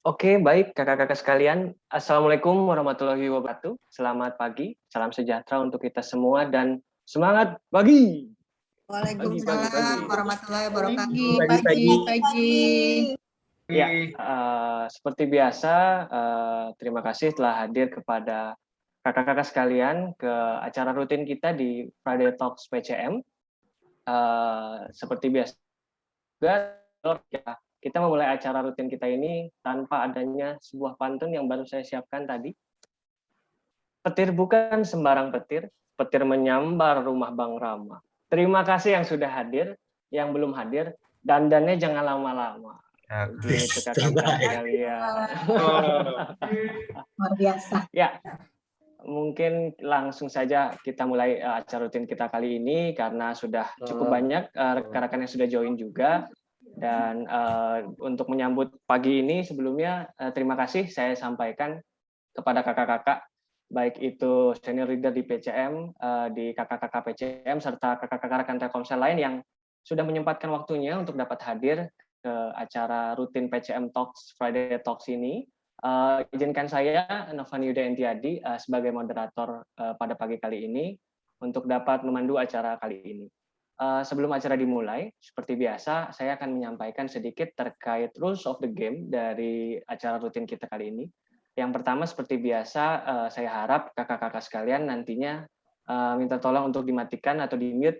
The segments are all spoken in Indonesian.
Oke, baik kakak-kakak sekalian. Assalamualaikum warahmatullahi wabarakatuh. Selamat pagi, salam sejahtera untuk kita semua dan semangat pagi. Waalaikumsalam warahmatullahi wabarakatuh. Pagi. Ya, seperti biasa, terima kasih telah hadir kepada kakak-kakak sekalian ke acara rutin kita di Friday Talks PCM. Seperti biasa juga, kita memulai acara rutin kita ini tanpa adanya sebuah pantun yang baru saya siapkan tadi. Petir bukan sembarang petir, petir menyambar rumah Bang Rama. Terima kasih yang sudah hadir, yang belum hadir, dandannya jangan lama-lama. Gitu kakak-kakak sekalian. Luar biasa. Ya, mungkin langsung saja kita mulai acara rutin kita kali ini karena sudah cukup banyak rekan-rekan yang sudah join juga. Dan untuk menyambut pagi ini sebelumnya terima kasih saya sampaikan kepada kakak-kakak baik itu senior leader di PCM, di kakak-kakak PCM serta kakak-kakak rekan Telkomsel lain yang sudah menyempatkan waktunya untuk dapat hadir ke acara rutin PCM Talks Friday Talks ini. Izinkan saya Novan Yuda Entiadi sebagai moderator pada pagi kali ini untuk dapat memandu acara kali ini. Sebelum acara dimulai, seperti biasa, saya akan menyampaikan sedikit terkait rules of the game dari acara rutin kita kali ini. Yang pertama, seperti biasa, saya harap kakak-kakak sekalian nantinya minta tolong untuk dimatikan atau di-mute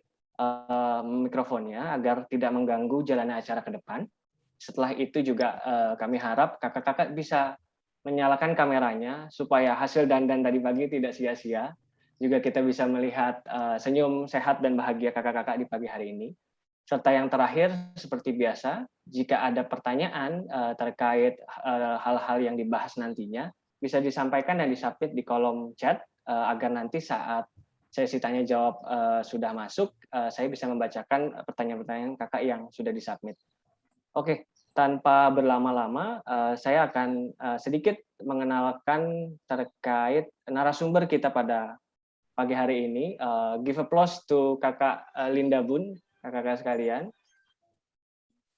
mikrofonnya agar tidak mengganggu jalannya acara ke depan. Setelah itu juga kami harap kakak-kakak bisa menyalakan kameranya supaya hasil dandan tadi pagi tidak sia-sia. Juga kita bisa melihat senyum sehat dan bahagia kakak-kakak di pagi hari ini. Serta yang terakhir, seperti biasa, jika ada pertanyaan terkait hal-hal yang dibahas nantinya, bisa disampaikan dan disubmit di kolom chat agar nanti saat sesi tanya jawab sudah masuk, saya bisa membacakan pertanyaan-pertanyaan kakak yang sudah disubmit. Oke, tanpa berlama-lama, saya akan sedikit mengenalkan terkait narasumber kita pada pagi hari ini. Give applause to kakak Linda Bun, kakak-kakak sekalian.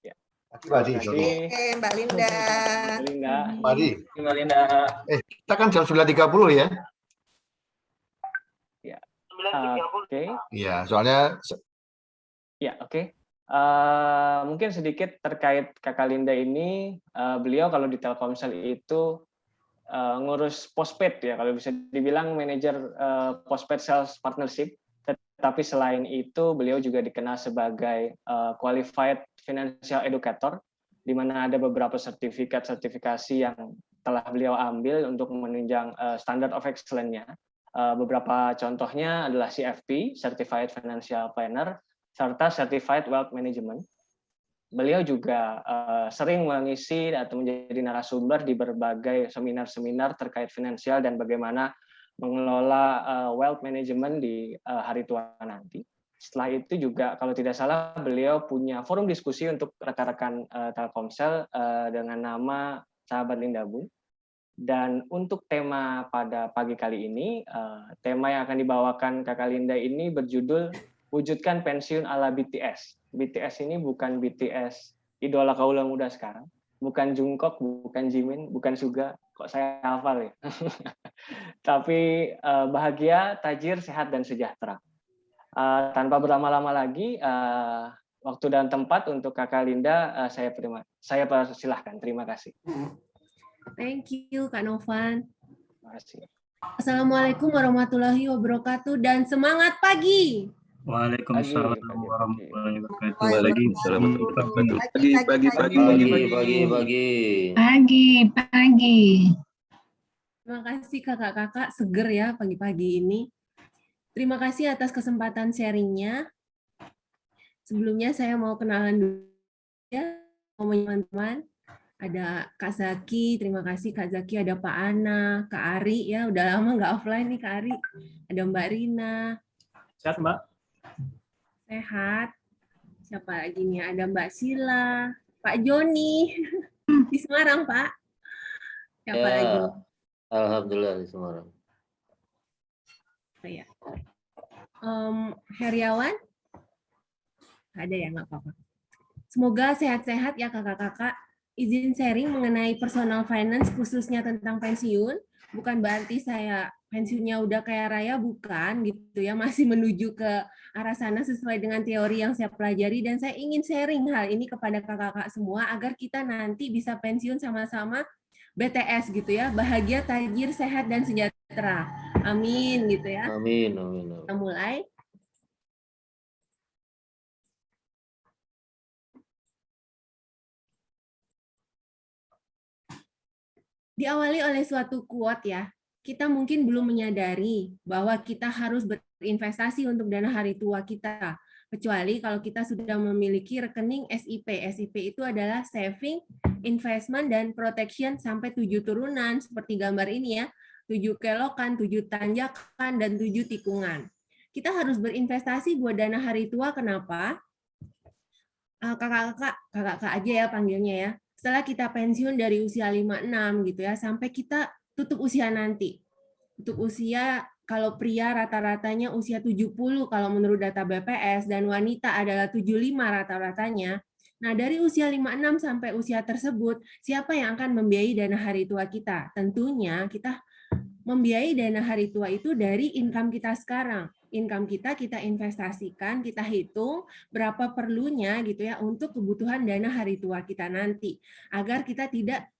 Ya. Oke, Mbak Linda. Mbak Linda. Kita kan jam 9.30 ya? Ya. Oke. Iya, soalnya. Ya, oke. Mungkin sedikit terkait kakak Linda ini, beliau kalau di Telkomsel itu ngurus postpaid ya, kalau bisa dibilang manajer postpaid sales partnership. Tetapi selain itu beliau juga dikenal sebagai qualified financial educator, di mana ada beberapa sertifikasi yang telah beliau ambil untuk menunjang standard of excellence-nya. Beberapa contohnya adalah CFP, Certified Financial Planner, serta Certified Wealth Management. Beliau juga sering mengisi atau menjadi narasumber di berbagai seminar-seminar terkait finansial dan bagaimana mengelola wealth management di hari tua nanti. Setelah itu juga kalau tidak salah beliau punya forum diskusi untuk rekan-rekan Telkomsel dengan nama Sahabat Linda Bun. Dan untuk tema pada pagi kali ini, tema yang akan dibawakan Kakak Linda ini berjudul Wujudkan Pensiun ala BTS. BTS ini bukan BTS idola kaula muda sekarang, bukan Jungkook, bukan Jimin, bukan Suga, kok saya hafal ya. Tapi bahagia, tajir, sehat, dan sejahtera. Tanpa berlama-lama lagi, waktu dan tempat untuk Kakak Linda, saya persilahkan. Terima kasih. Thank you, Kak Novan. Terima kasih. Assalamualaikum warahmatullahi wabarakatuh dan semangat pagi. Waalaikumsalam warahmatullahi wabarakatuh. Waalaikumsalam Pagi. Terima kasih kakak-kakak seger ya pagi-pagi ini. Terima kasih atas kesempatan sharingnya. Sebelumnya saya mau kenalan dulu ya teman-teman. Ada Kak Zaki, terima kasih Kak Zaki, ada Pak Ana, Kak Ari ya, udah lama nggak offline nih Kak Ari. Ada Mbak Rina. Sehat, Mbak? Sehat. Siapa lagi nih? Ada Mbak Sila, Pak Joni di Semarang, Pak. Siapa lagi? Alhamdulillah di Semarang. Ya. Heriawan? Ada ya, nggak apa-apa. Semoga sehat-sehat ya kakak-kakak. izin sharing mengenai personal finance khususnya tentang pensiun. Bukan berarti saya pensiunnya udah kaya raya, bukan gitu ya, masih menuju ke arah sana sesuai dengan teori yang saya pelajari, dan saya ingin sharing hal ini kepada kakak-kakak semua agar kita nanti bisa pensiun sama-sama BTS gitu ya, bahagia, tajir, sehat, dan sejahtera. Amin gitu ya. Amin, amin, amin. Kita mulai. Diawali oleh suatu quote ya, kita mungkin belum menyadari bahwa kita harus berinvestasi untuk dana hari tua kita. Kecuali kalau kita sudah memiliki rekening SIP. SIP itu adalah saving, investment, dan protection sampai 7 turunan, seperti gambar ini ya. 7 kelokan, 7 tanjakan, dan 7 tikungan. Kita harus berinvestasi buat dana hari tua, kenapa? Kakak-kakak aja ya panggilnya ya. Setelah kita pensiun dari usia 56 gitu ya, sampai kita tutup usia nanti. Untuk usia, kalau pria rata-ratanya usia 70 kalau menurut data BPS, dan wanita adalah 75 rata-ratanya. Nah, dari usia 56 sampai usia tersebut, siapa yang akan membiayai dana hari tua kita? Tentunya kita membiayai dana hari tua itu dari income kita sekarang. Income kita investasikan, kita hitung berapa perlunya gitu ya untuk kebutuhan dana hari tua kita nanti, agar kita tidak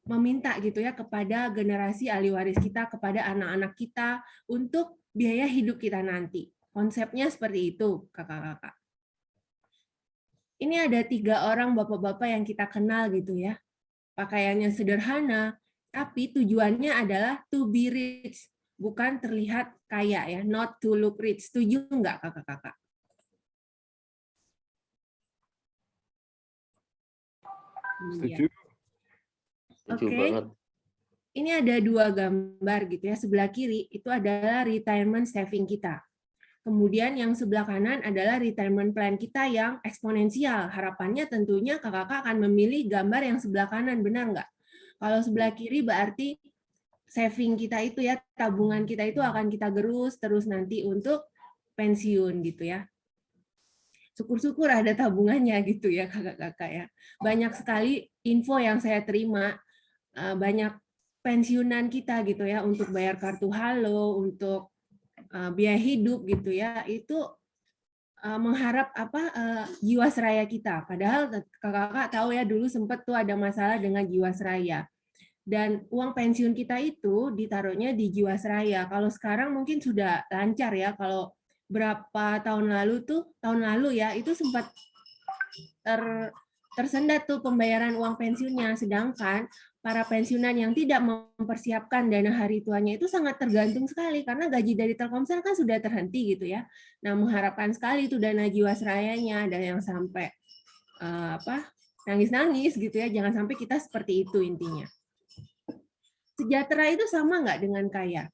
meminta gitu ya kepada generasi ahli waris kita, kepada anak-anak kita untuk biaya hidup kita nanti. Konsepnya seperti itu, kakak-kakak. Ini ada 3 orang bapak-bapak yang kita kenal gitu ya. Pakaiannya sederhana, tapi tujuannya adalah to be rich, bukan terlihat kaya ya, not to look rich. Setuju nggak kakak-kakak? Setuju. Oke. Ini ada 2 gambar gitu ya. Sebelah kiri itu adalah retirement saving kita. Kemudian yang sebelah kanan adalah retirement plan kita yang eksponensial. Harapannya tentunya kakak-kakak akan memilih gambar yang sebelah kanan, benar nggak? Kalau sebelah kiri berarti saving kita itu ya, tabungan kita itu akan kita gerus terus nanti untuk pensiun gitu ya. Syukur-syukur ada tabungannya gitu ya kakak-kakak ya. Banyak sekali info yang saya terima, banyak pensiunan kita gitu ya untuk bayar kartu halo, untuk biaya hidup gitu ya, itu mengharap jiwasraya kita. Padahal kakak-kakak tahu ya dulu sempat tuh ada masalah dengan jiwasraya. Dan uang pensiun kita itu ditaruhnya di jiwasraya. Kalau sekarang mungkin sudah lancar ya. Kalau berapa tahun lalu ya itu sempat tersendat tuh pembayaran uang pensiunnya. Sedangkan para pensiunan yang tidak mempersiapkan dana hari tuanya itu sangat tergantung sekali karena gaji dari Telkomsel kan sudah terhenti gitu ya. Nah, mengharapkan sekali itu dana jiwasrayanya, dan yang sampai nangis-nangis gitu ya. Jangan sampai kita seperti itu intinya. Sejahtera itu sama nggak dengan kaya?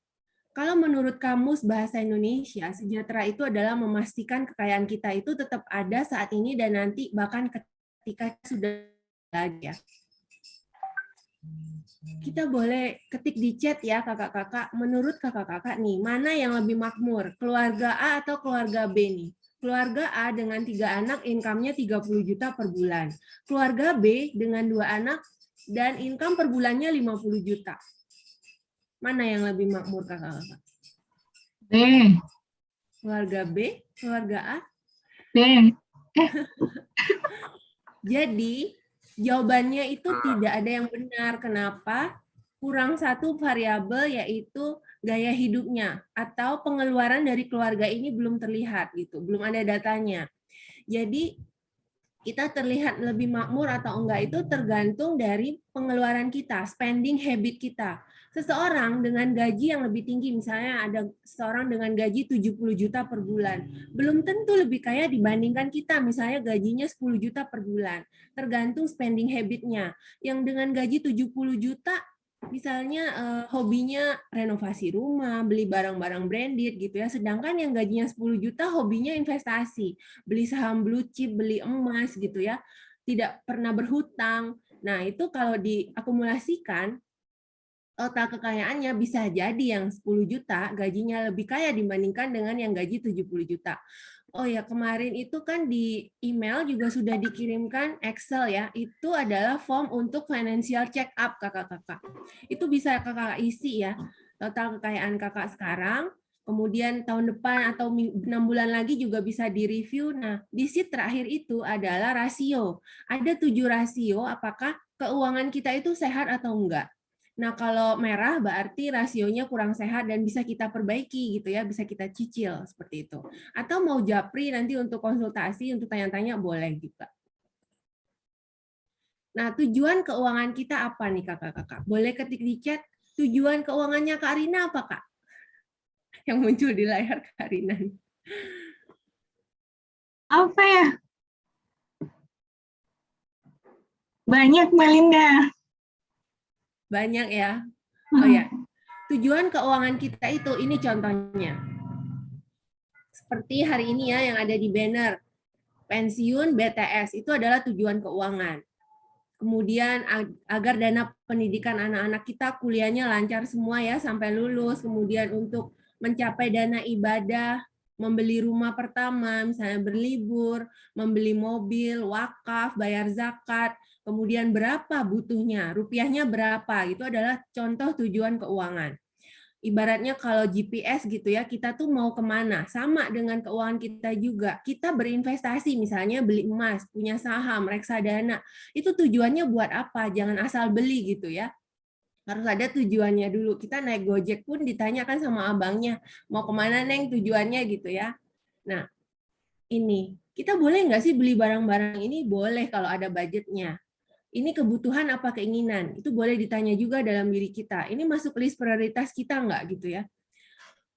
Kalau menurut Kamus Bahasa Indonesia, sejahtera itu adalah memastikan kekayaan kita itu tetap ada saat ini dan nanti bahkan ketika sudah ada. Kita boleh ketik di chat ya kakak-kakak, menurut kakak-kakak nih, mana yang lebih makmur, keluarga A atau keluarga B nih? Keluarga A dengan 3 anak, income-nya 30 juta per bulan. Keluarga B dengan 2 anak dan income per bulannya 50 juta. Mana yang lebih makmur kakak-kakak? B. Keluarga B, keluarga A? B. Jadi jawabannya itu tidak ada yang benar. Kenapa? Kurang satu variabel, yaitu gaya hidupnya atau pengeluaran dari keluarga ini belum terlihat gitu, belum ada datanya. Jadi kita terlihat lebih makmur atau enggak itu tergantung dari pengeluaran kita, spending habit kita. Seseorang dengan gaji yang lebih tinggi, misalnya ada seseorang dengan gaji 70 juta per bulan, belum tentu lebih kaya dibandingkan kita, misalnya gajinya 10 juta per bulan. Tergantung spending habit-nya. Yang dengan gaji 70 juta, misalnya hobinya renovasi rumah, beli barang-barang branded gitu ya. Sedangkan yang gajinya 10 juta hobinya investasi, beli saham blue chip, beli emas gitu ya. Tidak pernah berhutang. Nah, itu kalau diakumulasikan total kekayaannya bisa jadi yang 10 juta gajinya lebih kaya dibandingkan dengan yang gaji 70 juta. Oh ya, kemarin itu kan di email juga sudah dikirimkan Excel ya. Itu adalah form untuk financial check up kakak-kakak. Itu bisa kakak isi ya. Total kekayaan kakak sekarang, kemudian tahun depan atau 6 bulan lagi juga bisa direview. Nah, di sheet terakhir itu adalah rasio. Ada 7 rasio, apakah keuangan kita itu sehat atau enggak. Nah, kalau merah berarti rasionya kurang sehat dan bisa kita perbaiki gitu ya, bisa kita cicil seperti itu. Atau mau japri nanti untuk konsultasi, untuk tanya-tanya boleh juga. Nah, tujuan keuangan kita apa nih kakak-kakak? Boleh ketik di chat, tujuan keuangannya Kak Rina apa Kak? Yang muncul di layar Kak Rina. Apa ya? Banyak, Melinda. Banyak ya. Oh ya, tujuan keuangan kita itu, ini contohnya. Seperti hari ini ya yang ada di banner. Pensiun BTS, itu adalah tujuan keuangan. Kemudian agar dana pendidikan anak-anak kita kuliahnya lancar semua ya sampai lulus. Kemudian untuk mencapai dana ibadah, membeli rumah pertama, misalnya berlibur, membeli mobil, wakaf, bayar zakat, kemudian berapa butuhnya, rupiahnya berapa, itu adalah contoh tujuan keuangan. Ibaratnya kalau GPS gitu ya, kita tuh mau kemana, sama dengan keuangan kita juga. Kita berinvestasi, misalnya beli emas, punya saham, reksadana, itu tujuannya buat apa? Jangan asal beli gitu ya. Harus ada tujuannya dulu. Kita naik Gojek pun ditanyakan sama abangnya, mau kemana Neng tujuannya gitu ya. Nah, ini, kita boleh nggak sih beli barang-barang ini? Boleh kalau ada budgetnya. Ini kebutuhan apa keinginan? Itu boleh ditanya juga dalam diri kita. Ini masuk list prioritas kita nggak gitu ya?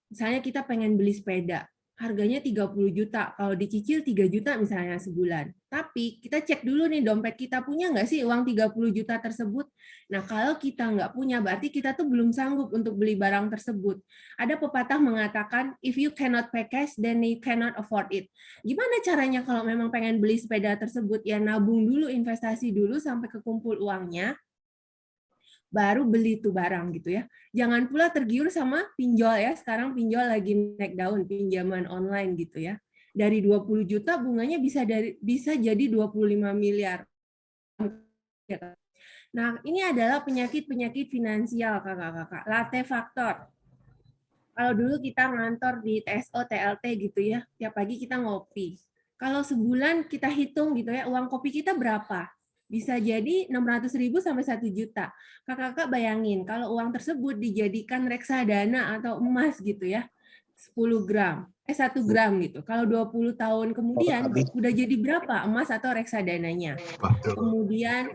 Misalnya kita pengen beli sepeda, harganya 30 juta, kalau dicicil 3 juta misalnya sebulan. Tapi kita cek dulu nih dompet kita punya nggak sih uang 30 juta tersebut. Nah kalau kita nggak punya berarti kita tuh belum sanggup untuk beli barang tersebut. Ada pepatah mengatakan, if you cannot pay cash, then you cannot afford it. Gimana caranya kalau memang pengen beli sepeda tersebut? Ya nabung dulu, investasi dulu sampai kekumpul uangnya, baru beli tuh barang gitu ya. Jangan pula tergiur sama pinjol ya. Sekarang pinjol lagi naik daun, pinjaman online gitu ya. Dari 20 juta bunganya bisa jadi 25 miliar. Nah, ini adalah penyakit-penyakit finansial kakak-kakak. Latte faktor. Kalau dulu kita ngantor di TSO, TLT gitu ya, tiap pagi kita ngopi. Kalau sebulan kita hitung gitu ya, uang kopi kita berapa? Bisa jadi 600.000 sampai 1 juta. Kakak-kakak bayangin, kalau uang tersebut dijadikan reksadana atau emas gitu ya, 10 gram, 1 gram gitu. Kalau 20 tahun kemudian, udah jadi berapa emas atau reksadananya? Kemudian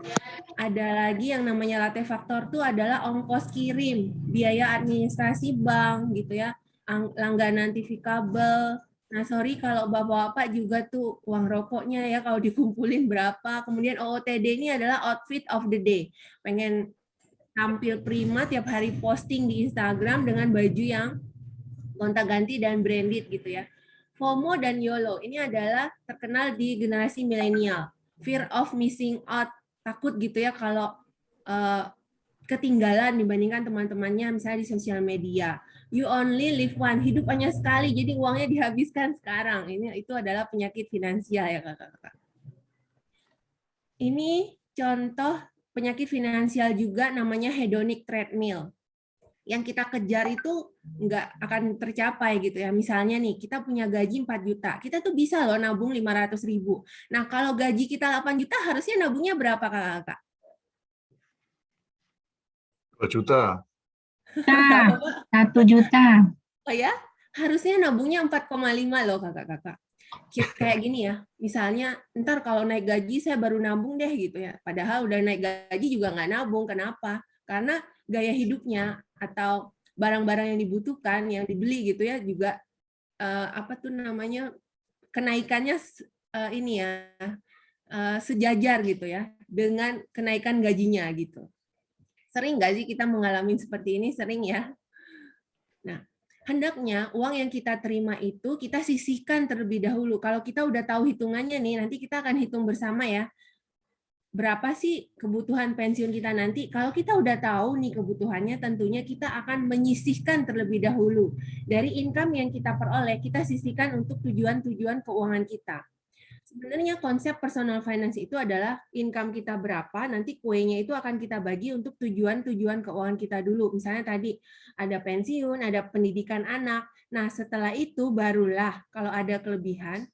ada lagi yang namanya latte faktor tuh adalah ongkos kirim, biaya administrasi bank gitu ya, langganan TV kabel. Nah, sorry kalau bapak-bapak juga tuh uang rokoknya ya kalau dikumpulin berapa. Kemudian OOTD ini adalah outfit of the day. Pengen tampil prima tiap hari posting di Instagram dengan baju yang gonta-ganti dan branded gitu ya. FOMO dan YOLO ini adalah terkenal di generasi milenial. Fear of missing out, takut gitu ya kalau ketinggalan dibandingkan teman-temannya misalnya di sosial media. You only live one, hidup hanya sekali, jadi uangnya dihabiskan sekarang. Itu adalah penyakit finansial ya kakak-kakak. Ini contoh penyakit finansial juga namanya hedonic treadmill. Yang kita kejar itu nggak akan tercapai gitu ya. Misalnya nih, kita punya gaji 4 juta. Kita tuh bisa loh nabung 500.000. Nah, kalau gaji kita 8 juta, harusnya nabungnya berapa kakak-kakak? 2 juta. 1 juta. Oh ya, harusnya nabungnya 4,5 loh kakak-kakak. Kayak gini ya, misalnya ntar kalau naik gaji saya baru nabung deh gitu ya. Padahal udah naik gaji juga nggak nabung. Kenapa? Karena gaya hidupnya atau barang-barang yang dibutuhkan, yang dibeli gitu ya, juga apa tuh namanya, kenaikannya ini ya, sejajar gitu ya, dengan kenaikan gajinya gitu. Sering nggak sih kita mengalami seperti ini? Sering ya. Nah, hendaknya uang yang kita terima itu kita sisihkan terlebih dahulu. Kalau kita udah tahu hitungannya nih, nanti kita akan hitung bersama ya. berapa sih kebutuhan pensiun kita nanti. Kalau kita udah tahu nih kebutuhannya, tentunya kita akan menyisihkan terlebih dahulu. Dari income yang kita peroleh, kita sisihkan untuk tujuan-tujuan keuangan kita. Sebenarnya konsep personal finance itu adalah income kita berapa, nanti kuenya itu akan kita bagi untuk tujuan-tujuan keuangan kita dulu. Misalnya tadi ada pensiun, ada pendidikan anak. Nah, setelah itu barulah kalau ada kelebihan,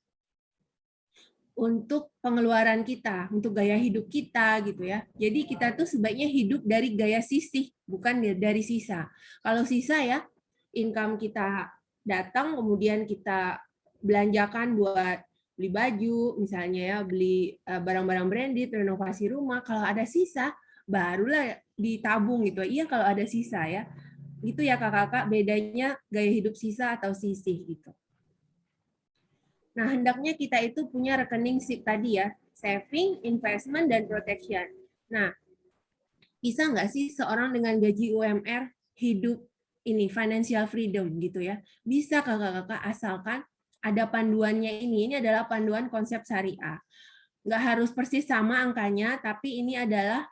untuk pengeluaran kita, untuk gaya hidup kita gitu ya. Jadi kita tuh sebaiknya hidup dari gaya sisih, bukan dari sisa. Kalau sisa ya, income kita datang, kemudian kita belanjakan buat beli baju, misalnya ya, beli barang-barang branded, renovasi rumah. Kalau ada sisa, barulah ditabung gitu. Iya kalau ada sisa ya. Gitu ya kakak-kakak, bedanya gaya hidup sisa atau sisih gitu. Nah, hendaknya kita itu punya rekening SIP tadi ya, saving, investment, dan protection. Nah, bisa nggak sih seorang dengan gaji UMR hidup ini financial freedom gitu ya? Bisa kakak-kakak, asalkan ada panduannya ini. Ini adalah panduan konsep syariah. Nggak harus persis sama angkanya, tapi ini adalah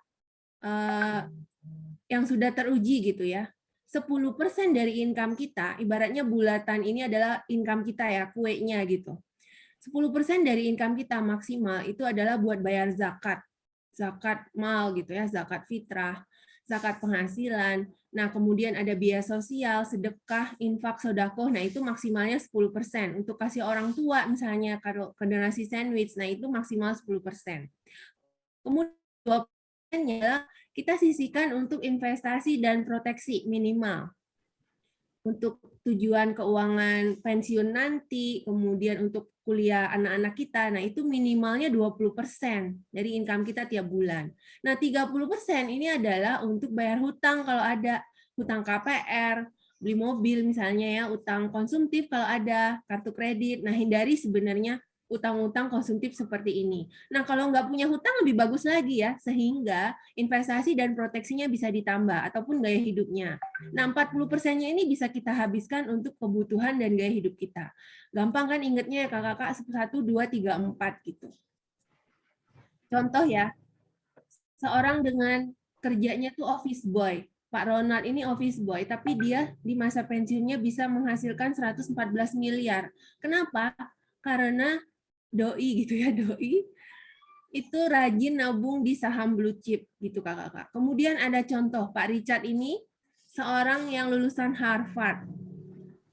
yang sudah teruji gitu ya. 10% dari income kita, ibaratnya bulatan ini adalah income kita ya, kuenya gitu. 10% dari income kita maksimal itu adalah buat bayar zakat. Zakat mal gitu ya, zakat fitrah, zakat penghasilan. Nah, kemudian ada biaya sosial, sedekah, infak, sedekah. Nah, itu maksimalnya 10%. Untuk kasih orang tua misalnya kalau ke donasi sandwich, nah itu maksimal 10%. Kemudian 2% adalah kita sisihkan untuk investasi dan proteksi minimal. Untuk tujuan keuangan pensiun nanti, kemudian untuk kuliah anak-anak kita, nah itu minimalnya 20% dari income kita tiap bulan. Nah 30% ini adalah untuk bayar hutang kalau ada, hutang KPR, beli mobil misalnya ya, utang konsumtif kalau ada, kartu kredit. Nah hindari sebenarnya utang-utang konsumtif seperti ini. Nah, kalau nggak punya hutang lebih bagus lagi ya, sehingga investasi dan proteksinya bisa ditambah, ataupun gaya hidupnya. Nah, 40%-nya ini bisa kita habiskan untuk kebutuhan dan gaya hidup kita. Gampang kan ingetnya ya kakak-kakak, 1, 2, 3, 4 gitu. Contoh ya, seorang dengan kerjanya tuh office boy. Pak Ronald ini office boy, tapi dia di masa pensiunnya bisa menghasilkan 114 miliar. Kenapa? Karena doi gitu ya, doi itu rajin nabung di saham blue chip gitu kakak-kakak. Kemudian ada contoh Pak Richard ini seorang yang lulusan Harvard,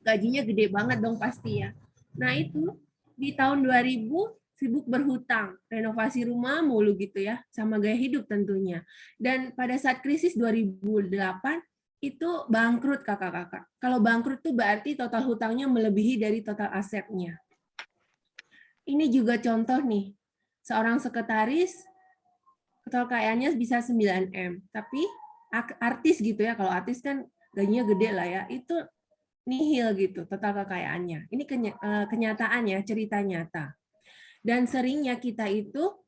gajinya gede banget dong pasti ya. Nah itu di tahun 2000 sibuk berhutang, renovasi rumah mulu gitu ya, sama gaya hidup tentunya. Dan pada saat krisis 2008 itu bangkrut kakak-kakak. Kalau bangkrut tuh berarti total hutangnya melebihi dari total asetnya. Ini juga contoh nih, seorang sekretaris, total kekayaannya bisa 9M, tapi artis gitu ya, kalau artis kan gajinya gede lah ya, itu nihil gitu total kekayaannya. Ini kenyataan ya, cerita nyata. Dan seringnya kita itu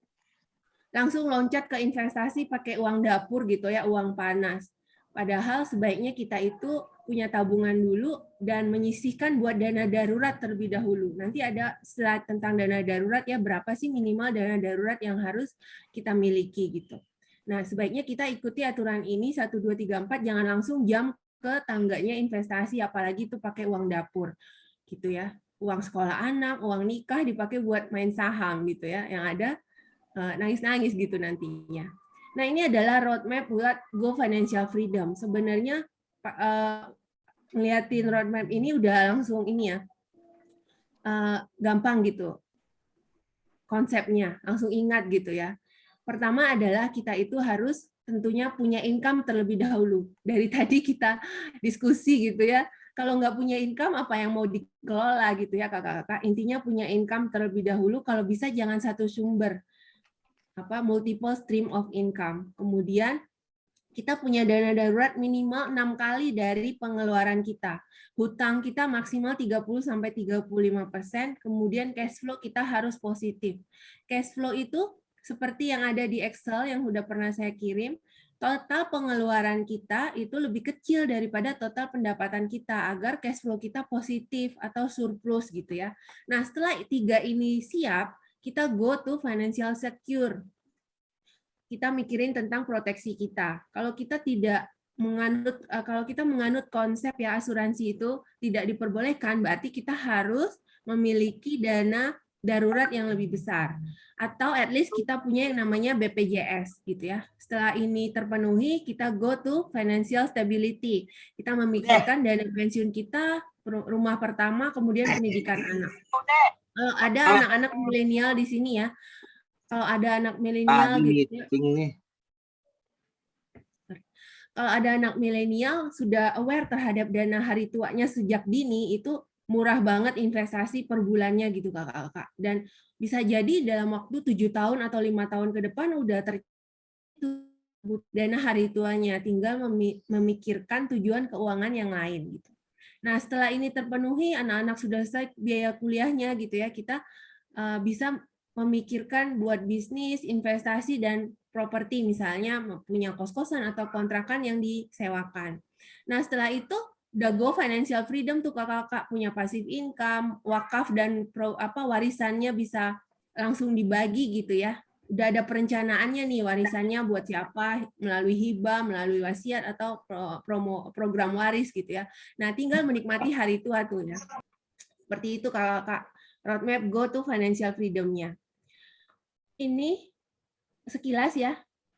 langsung loncat ke investasi pakai uang dapur gitu ya, uang panas. Padahal sebaiknya kita itu punya tabungan dulu dan menyisihkan buat dana darurat terlebih dahulu. Nanti ada slide tentang dana darurat ya, berapa sih minimal dana darurat yang harus kita miliki gitu. Nah, sebaiknya kita ikuti aturan ini 1, 2, 3, 4, jangan langsung jump ke tangganya investasi, apalagi itu pakai uang dapur gitu ya. Uang sekolah anak, uang nikah dipakai buat main saham gitu ya, yang ada nangis-nangis gitu nantinya. Nah, ini adalah roadmap buat Go Financial Freedom. Sebenarnya ngeliatin roadmap ini udah langsung ini ya, gampang gitu konsepnya, langsung ingat gitu ya. Pertama adalah kita itu harus tentunya punya income terlebih dahulu. Dari tadi kita diskusi gitu ya, kalau nggak punya income apa yang mau dikelola gitu ya kakak-kakak. Intinya punya income terlebih dahulu, kalau bisa jangan satu sumber, multiple stream of income. Kemudian kita punya dana darurat minimal 6 kali dari pengeluaran kita. Hutang kita maksimal 30-35%, kemudian cash flow kita harus positif. Cash flow itu seperti yang ada di Excel yang sudah pernah saya kirim, total pengeluaran kita itu lebih kecil daripada total pendapatan kita agar cash flow kita positif atau surplus gitu ya. Nah, setelah 3 ini siap, kita go to financial secure. kita mikirin tentang proteksi kita. Kalau kita tidak menganut, kalau kita menganut konsep ya asuransi itu tidak diperbolehkan, berarti kita harus memiliki dana darurat yang lebih besar. Atau at least kita punya yang namanya BPJS gitu ya. Setelah ini terpenuhi, kita go to financial stability. Kita memikirkan dana pensiun kita, rumah pertama, kemudian pendidikan anak. Kalau ada anak-anak milenial di sini ya, kalau ada anak milenial gitu ya, kalau ada anak milenial sudah aware terhadap dana hari tuanya sejak dini, itu murah banget investasi per bulannya gitu kakak-kakak. Dan bisa jadi dalam waktu 7 tahun atau 5 tahun ke depan udah dana hari tuanya, tinggal memikirkan tujuan keuangan yang lain gitu. Nah, setelah ini terpenuhi, anak-anak sudah selesai biaya kuliahnya gitu ya, kita bisa memikirkan buat bisnis, investasi, dan properti, misalnya punya kos-kosan atau kontrakan yang disewakan. Nah, setelah itu udah go financial freedom tuh kakak-kakak, punya passive income, wakaf dan warisannya bisa langsung dibagi gitu ya. Udah ada perencanaannya nih warisannya buat siapa, melalui hibah, melalui wasiat atau program waris gitu ya. Nah, tinggal menikmati hari tua tuh ya. Seperti itu kakak-kakak, roadmap go to financial freedom-nya. Ini sekilas ya.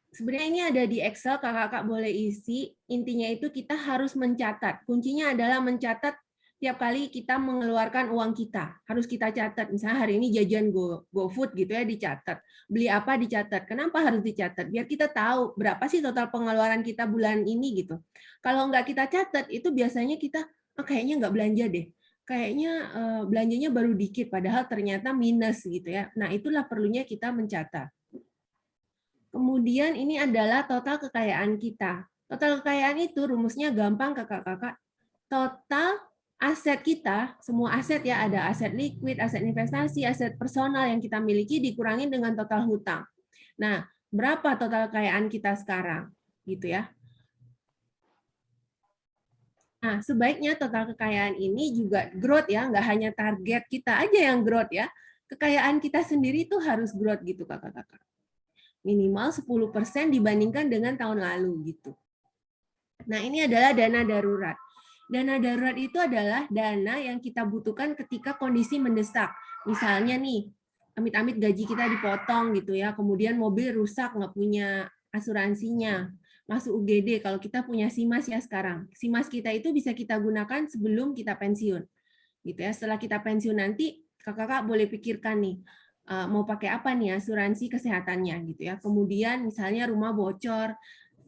Sebenarnya ini ada di Excel, kakak-kakak boleh isi. Intinya itu kita harus mencatat. Kuncinya adalah mencatat tiap kali kita mengeluarkan uang kita. Harus kita catat. Misalnya hari ini jajan GoFood gitu ya, dicatat. Beli apa dicatat. Kenapa harus dicatat? Biar kita tahu berapa sih total pengeluaran kita bulan ini gitu. Kalau nggak kita catat, itu biasanya kita kayaknya nggak belanja deh. Kayaknya belanjanya baru dikit, padahal ternyata minus gitu ya. Nah, itulah perlunya kita mencatat. Kemudian ini adalah total kekayaan kita. Total kekayaan itu rumusnya gampang kakak-kakak. Total aset kita, semua aset ya, ada aset liquid, aset investasi, aset personal yang kita miliki dikurangi dengan total hutang. Nah, berapa total kekayaan kita sekarang? Gitu ya. Nah, sebaiknya total kekayaan ini juga growth ya, nggak hanya target kita aja yang growth ya. Kekayaan kita sendiri itu harus growth gitu kakak-kakak. Minimal 10% dibandingkan dengan tahun lalu gitu. Nah, ini adalah dana darurat. Dana darurat itu adalah dana yang kita butuhkan ketika kondisi mendesak. Misalnya nih, amit-amit gaji kita dipotong gitu ya, kemudian mobil rusak, nggak punya asuransinya, masuk UGD kalau kita punya SIMAS ya sekarang. SIMAS kita itu bisa kita gunakan sebelum kita pensiun. Gitu ya. Setelah kita pensiun nanti, kakak-kakak boleh pikirkan nih, mau pakai apa nih asuransi kesehatannya gitu ya. Kemudian misalnya rumah bocor,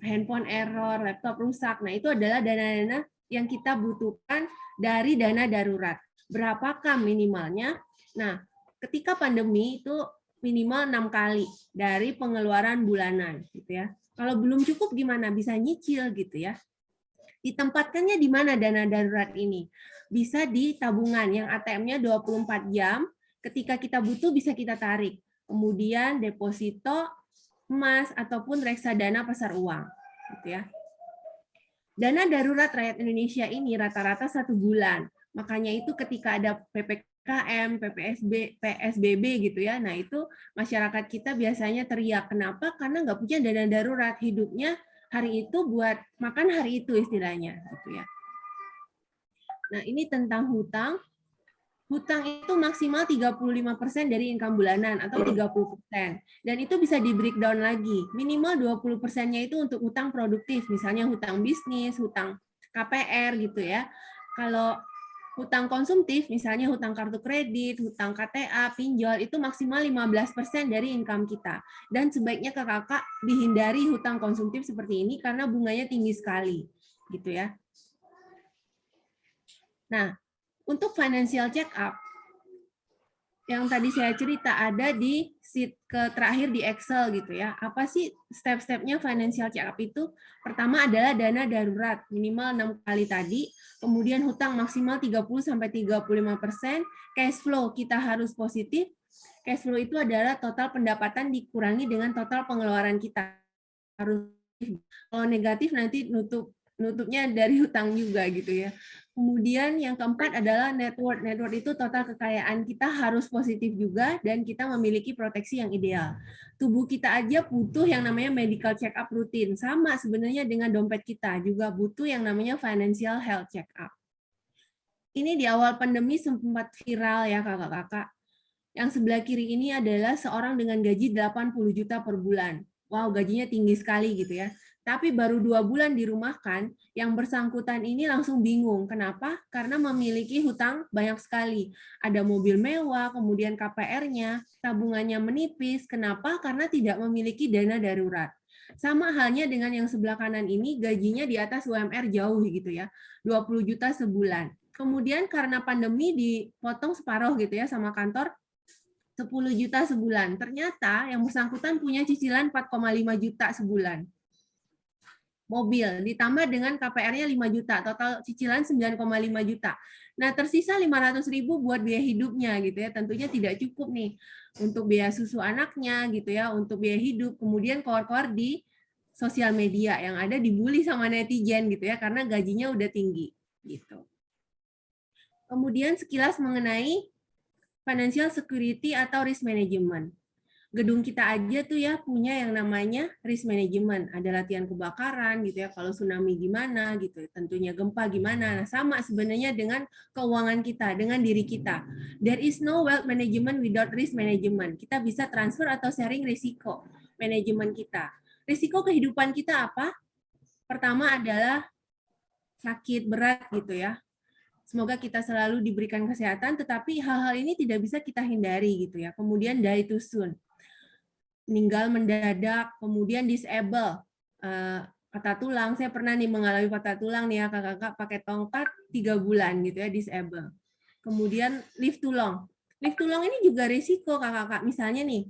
handphone error, laptop rusak. Nah, itu adalah dana-dana yang kita butuhkan dari dana darurat. Berapakah minimalnya? Nah, ketika pandemi itu minimal 6 kali dari pengeluaran bulanan gitu ya. Kalau belum cukup gimana? Bisa nyicil gitu ya. Ditempatkannya di mana dana darurat ini? Bisa di tabungan yang ATM-nya 24 jam. Ketika kita butuh bisa kita tarik. Kemudian deposito, emas, ataupun reksadana pasar uang. Gitu ya. Dana darurat rakyat Indonesia ini rata-rata 1 bulan. Makanya itu ketika ada PPKM, PSBB gitu ya, nah itu masyarakat kita biasanya teriak. Kenapa? Karena nggak punya dana darurat. Hidupnya hari itu buat makan hari itu istilahnya. Gitu ya. Nah ini tentang hutang. Hutang itu maksimal 35% dari income bulanan atau 30%. Dan itu bisa di breakdown lagi. Minimal 20%-nya itu untuk hutang produktif, misalnya hutang bisnis, hutang KPR gitu ya. Kalau hutang konsumtif, misalnya hutang kartu kredit, hutang KTA, pinjol, itu maksimal 15% dari income kita. Dan sebaiknya kakak dihindari hutang konsumtif seperti ini karena bunganya tinggi sekali. Gitu ya. Nah, untuk financial check up, yang tadi saya cerita ada di sheet terakhir di Excel gitu ya. Apa sih step-stepnya financial check up itu? Pertama adalah dana darurat minimal 6 kali tadi, kemudian hutang maksimal 30-35%, cash flow kita harus positif. Cash flow itu adalah total pendapatan dikurangi dengan total pengeluaran kita. Harus kalau negatif nanti nutup nutupnya dari hutang juga gitu ya. Kemudian yang keempat adalah net worth. Net worth itu total kekayaan kita harus positif juga dan kita memiliki proteksi yang ideal. Tubuh kita aja butuh yang namanya medical check up rutin. Sama sebenarnya dengan dompet kita juga butuh yang namanya financial health check up. Ini di awal pandemi sempat viral ya kakak-kakak. Yang sebelah kiri ini adalah seorang dengan gaji 80 juta per bulan. Wow, gajinya tinggi sekali gitu ya. Tapi baru 2 bulan dirumahkan, yang bersangkutan ini langsung bingung. Kenapa? Karena memiliki hutang banyak sekali. Ada mobil mewah, kemudian KPR-nya, tabungannya menipis. Kenapa? Karena tidak memiliki dana darurat. Sama halnya dengan yang sebelah kanan ini, gajinya di atas UMR jauh gitu ya, 20 juta sebulan. Kemudian karena pandemi dipotong separuh gitu ya sama kantor, 10 juta sebulan. Ternyata yang bersangkutan punya cicilan 4,5 juta sebulan. Mobil, ditambah dengan KPR-nya 5 juta, total cicilan 9,5 juta. Nah, tersisa 500.000 buat biaya hidupnya gitu ya. Tentunya tidak cukup nih untuk biaya susu anaknya gitu ya, untuk biaya hidup. Kemudian keluar-keluar di sosial media yang ada dibully sama netizen gitu ya, karena gajinya udah tinggi gitu. Kemudian sekilas mengenai financial security atau risk management. Gedung kita aja tuh ya punya yang namanya risk management. Ada latihan kebakaran gitu ya, kalau tsunami gimana gitu, tentunya gempa gimana. Nah, sama sebenarnya dengan keuangan kita, dengan diri kita. There is no wealth management without risk management. Kita bisa transfer atau sharing risiko manajemen kita. Risiko kehidupan kita apa? Pertama adalah sakit berat gitu ya. Semoga kita selalu diberikan kesehatan, tetapi hal-hal ini tidak bisa kita hindari gitu ya. Kemudian die too soon, meninggal mendadak, kemudian disable, patah tulang. Saya pernah nih mengalami patah tulang nih ya kakak-kakak, pakai tongkat 3 bulan gitu ya, disable. Kemudian live too long. Live too long ini juga risiko kakak-kakak. Misalnya nih,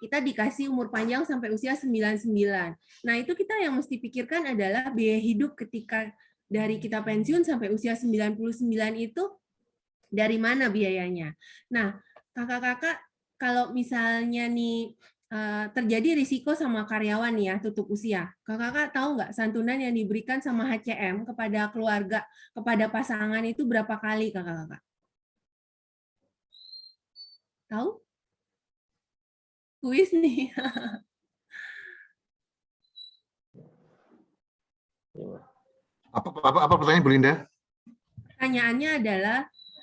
kita dikasih umur panjang sampai usia 99. Nah, itu kita yang mesti pikirkan adalah biaya hidup ketika dari kita pensiun sampai usia 99 itu dari mana biayanya. Nah, kakak-kakak kalau misalnya nih terjadi risiko sama karyawan ya tutup usia, kakak-kakak tahu nggak santunan yang diberikan sama HCM kepada keluarga, kepada pasangan itu berapa kali kakak-kakak? Tahu? Kuis nih. Apa pertanyaan Bu Linda? Pertanyaannya adalah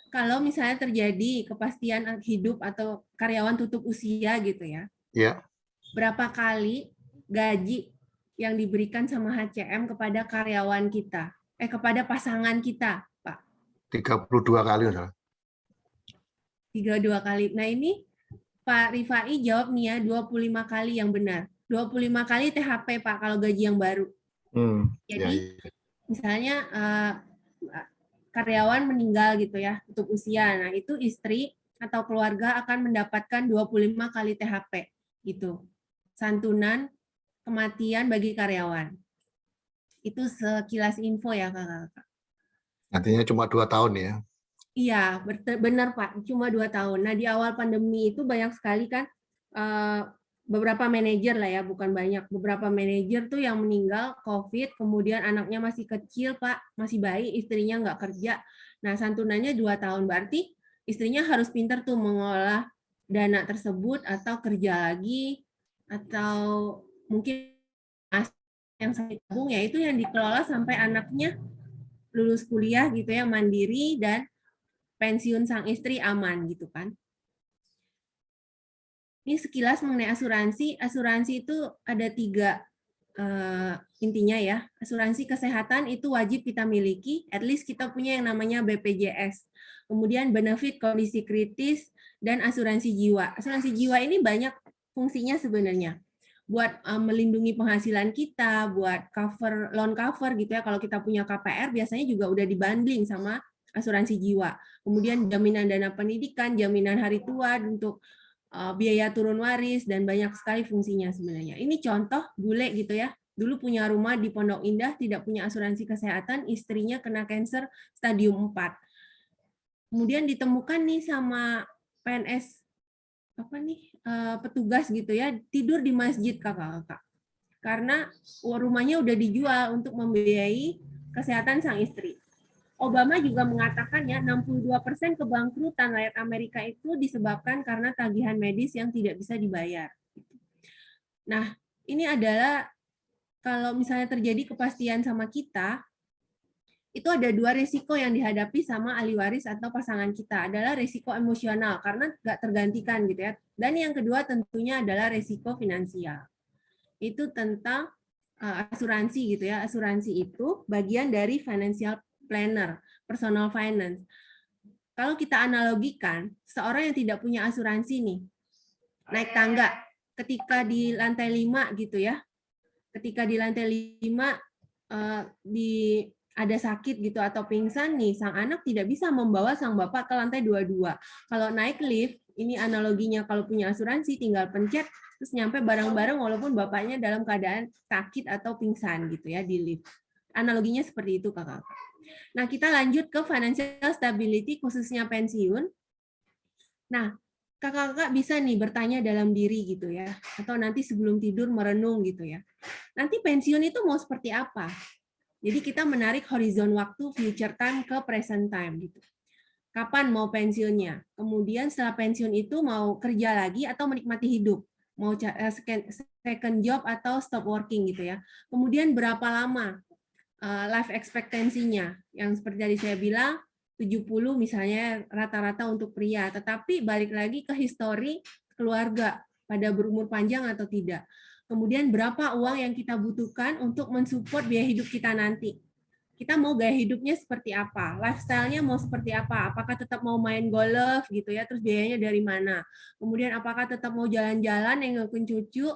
kalau misalnya terjadi kepastian hidup atau karyawan tutup usia gitu ya. Ya. Berapa kali gaji yang diberikan sama HCM kepada karyawan kita? Kepada pasangan kita, Pak? 32 kali misalnya. 32 kali. Nah, ini Pak Rifai jawab nih ya, 25 kali yang benar. 25 kali THP, Pak, kalau gaji yang baru. Jadi misalnya karyawan meninggal gitu ya, tutup usia. Nah, itu istri atau keluarga akan mendapatkan 25 kali THP gitu. Santunan kematian bagi karyawan. Itu sekilas info ya, Kakak. Artinya cuma 2 tahun ya. Iya, benar Pak, cuma 2 tahun. Nah, di awal pandemi itu banyak sekali kan beberapa manajer lah ya, bukan banyak. Beberapa manajer tuh yang meninggal COVID, kemudian anaknya masih kecil, Pak, masih bayi, istrinya nggak kerja. Nah, santunannya 2 tahun. Berarti istrinya harus pintar tuh mengolah dana tersebut atau kerja lagi, atau mungkin yang saya tabung ya itu yang dikelola sampai anaknya lulus kuliah gitu ya, mandiri dan pensiun sang istri aman gitu kan. Ini sekilas mengenai asuransi. Asuransi itu ada 3 intinya ya. Asuransi kesehatan itu wajib kita miliki, at least kita punya yang namanya BPJS. Kemudian benefit kondisi kritis dan asuransi jiwa. Asuransi jiwa ini banyak fungsinya sebenarnya. Buat melindungi penghasilan kita, buat cover loan cover gitu ya. Kalau kita punya KPR biasanya juga udah dibundling sama asuransi jiwa. Kemudian jaminan dana pendidikan, jaminan hari tua untuk biaya turun waris, dan banyak sekali fungsinya sebenarnya. Ini contoh bule gitu ya. Dulu punya rumah di Pondok Indah, tidak punya asuransi kesehatan, istrinya kena kanker stadium 4. Kemudian ditemukan nih sama PNS petugas gitu ya, tidur di masjid kakak-kakak. karena rumahnya udah dijual untuk membiayai kesehatan sang istri. Obama juga mengatakan ya 62% kebangkrutan rakyat Amerika itu disebabkan karena tagihan medis yang tidak bisa dibayar. Nah, ini adalah kalau misalnya terjadi kepastian sama kita, itu ada dua risiko yang dihadapi sama ahli waris atau pasangan kita, adalah risiko emosional karena nggak tergantikan gitu ya. Dan yang kedua tentunya adalah risiko finansial. Itu tentang asuransi gitu ya. Asuransi itu bagian dari financial planner, personal finance. Kalau kita analogikan, seorang yang tidak punya asuransi nih, naik tangga, ketika di lantai 5 gitu ya, ketika di lantai 5 ada sakit gitu atau pingsan nih, sang anak tidak bisa membawa sang bapak ke lantai 22. Kalau naik lift, ini analoginya kalau punya asuransi, tinggal pencet, terus nyampe bareng-bareng walaupun bapaknya dalam keadaan sakit atau pingsan gitu ya di lift. Analoginya seperti itu, kakak. Nah, kita lanjut ke financial stability, khususnya pensiun. Nah, kakak-kakak bisa nih bertanya dalam diri gitu ya, atau nanti sebelum tidur merenung gitu ya. Nanti pensiun itu mau seperti apa? Jadi kita menarik horizon waktu future time ke present time gitu. Kapan mau pensiunnya? Kemudian setelah pensiun itu mau kerja lagi atau menikmati hidup? Mau second job atau stop working gitu ya. Kemudian berapa lama life expectancy-nya? Yang seperti tadi saya bilang 70 misalnya rata-rata untuk pria, tetapi balik lagi ke histori keluarga pada berumur panjang atau tidak. Kemudian berapa uang yang kita butuhkan untuk mensupport biaya hidup kita nanti. Kita mau gaya hidupnya seperti apa, lifestyle-nya mau seperti apa, apakah tetap mau main golf gitu ya, terus biayanya dari mana. Kemudian apakah tetap mau jalan-jalan nengokin cucu,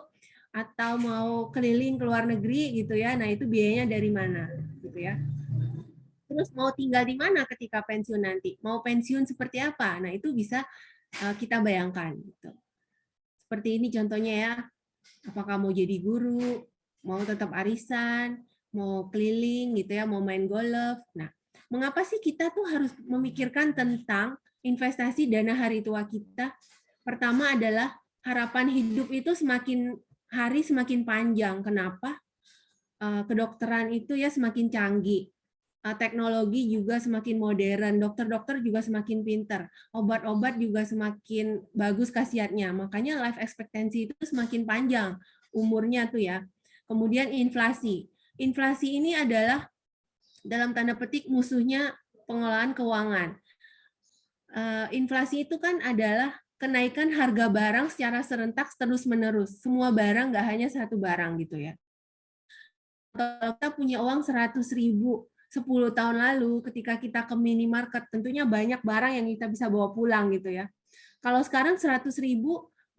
atau mau keliling ke luar negeri gitu ya, nah itu biayanya dari mana gitu ya. Terus mau tinggal di mana ketika pensiun nanti, mau pensiun seperti apa, nah itu bisa kita bayangkan gitu. Seperti ini contohnya ya, apakah mau jadi guru, mau tetap arisan, mau keliling gitu ya, mau main golf. Nah, mengapa sih kita tuh harus memikirkan tentang investasi dana hari tua kita? Pertama adalah harapan hidup itu semakin hari semakin panjang. Kenapa? Kedokteran itu ya semakin canggih. Teknologi juga semakin modern, dokter-dokter juga semakin pinter, obat-obat juga semakin bagus khasiatnya. Makanya life expectancy itu semakin panjang umurnya tuh ya. Kemudian inflasi. Inflasi ini adalah dalam tanda petik musuhnya pengelolaan keuangan. Inflasi itu kan adalah kenaikan harga barang secara serentak terus-menerus. Semua barang, nggak hanya satu barang gitu ya. Kalau kita punya uang 100.000 10 tahun lalu, ketika kita ke minimarket, tentunya banyak barang yang kita bisa bawa pulang gitu ya. Kalau sekarang 100.000,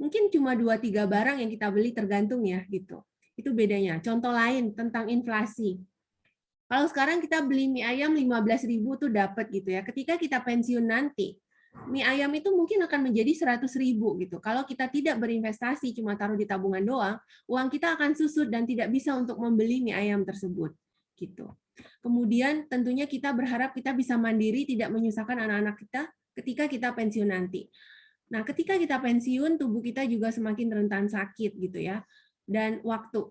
mungkin cuma 2-3 barang yang kita beli tergantung ya gitu. Itu bedanya. Contoh lain tentang inflasi. Kalau sekarang kita beli mie ayam 15.000 tuh dapat gitu ya. Ketika kita pensiun nanti, mie ayam itu mungkin akan menjadi 100.000 gitu. Kalau kita tidak berinvestasi, cuma taruh di tabungan doang, uang kita akan susut dan tidak bisa untuk membeli mie ayam tersebut gitu. Kemudian tentunya kita berharap kita bisa mandiri, tidak menyusahkan anak-anak kita ketika kita pensiun nanti. Nah, ketika kita pensiun, tubuh kita juga semakin rentan sakit gitu ya. Dan waktu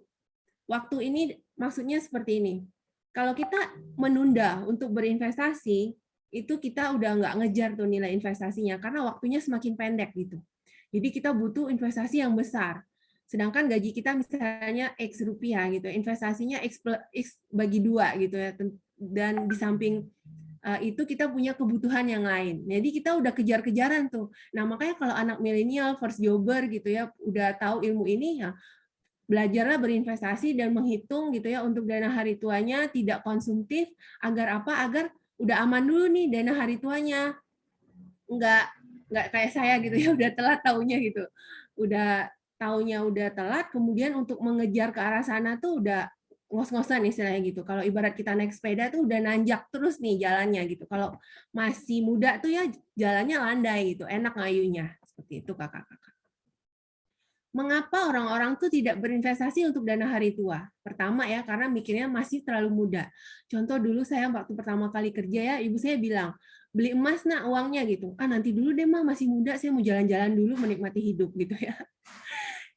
ini maksudnya seperti ini. Kalau kita menunda untuk berinvestasi, itu kita udah nggak ngejar tuh nilai investasinya karena waktunya semakin pendek gitu. Jadi kita butuh investasi yang besar. Sedangkan gaji kita misalnya X rupiah gitu, investasinya X bagi 2 gitu ya. Dan di samping itu kita punya kebutuhan yang lain. Jadi kita udah kejar-kejaran tuh. Nah, makanya kalau anak milenial, first jobber gitu ya, udah tahu ilmu ini ya, belajarlah berinvestasi dan menghitung gitu ya untuk dana hari tuanya tidak konsumtif, agar apa? Agar udah aman dulu nih dana hari tuanya. Enggak kayak saya gitu ya, udah telat taunya gitu. Taunya udah telat, kemudian untuk mengejar ke arah sana tuh udah ngos-ngosan istilahnya gitu. Kalau ibarat kita naik sepeda tuh udah nanjak terus nih jalannya gitu. Kalau masih muda tuh ya jalannya landai gitu, enak ngayunya. Seperti itu kakak-kakak. Mengapa orang-orang tuh tidak berinvestasi untuk dana hari tua? Pertama ya, karena mikirnya masih terlalu muda. Contoh dulu saya waktu pertama kali kerja ya, ibu saya bilang, beli emas nak uangnya gitu. Nanti dulu deh mah masih muda, saya mau jalan-jalan dulu menikmati hidup gitu ya.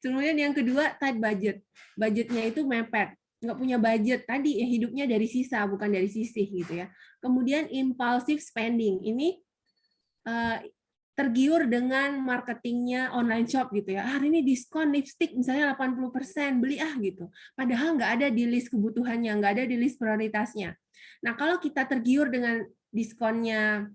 Kemudian yang kedua, tight budget. Budgetnya itu mepet, nggak punya budget. Tadi ya hidupnya dari sisa, bukan dari sisih gitu ya. Kemudian impulsive spending. Ini tergiur dengan marketingnya online shop gitu ya. Hari ini diskon lipstick misalnya 80%, beli gitu. Padahal nggak ada di list kebutuhannya, nggak ada di list prioritasnya. Nah, kalau kita tergiur dengan diskonnya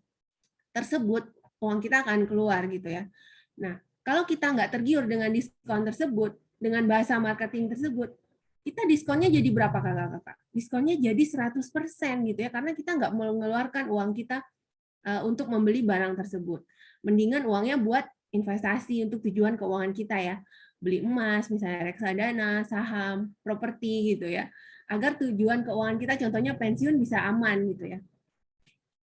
tersebut, uang kita akan keluar gitu ya. Nah, kalau kita nggak tergiur dengan diskon tersebut, dengan bahasa marketing tersebut, kita diskonnya jadi berapa kakak-kakak? Diskonnya jadi 100% gitu ya, karena kita nggak mengeluarkan uang kita untuk membeli barang tersebut. Mendingan uangnya buat investasi untuk tujuan keuangan kita ya. Beli emas, misalnya reksadana, saham, properti gitu ya. Agar tujuan keuangan kita, contohnya pensiun, bisa aman gitu ya.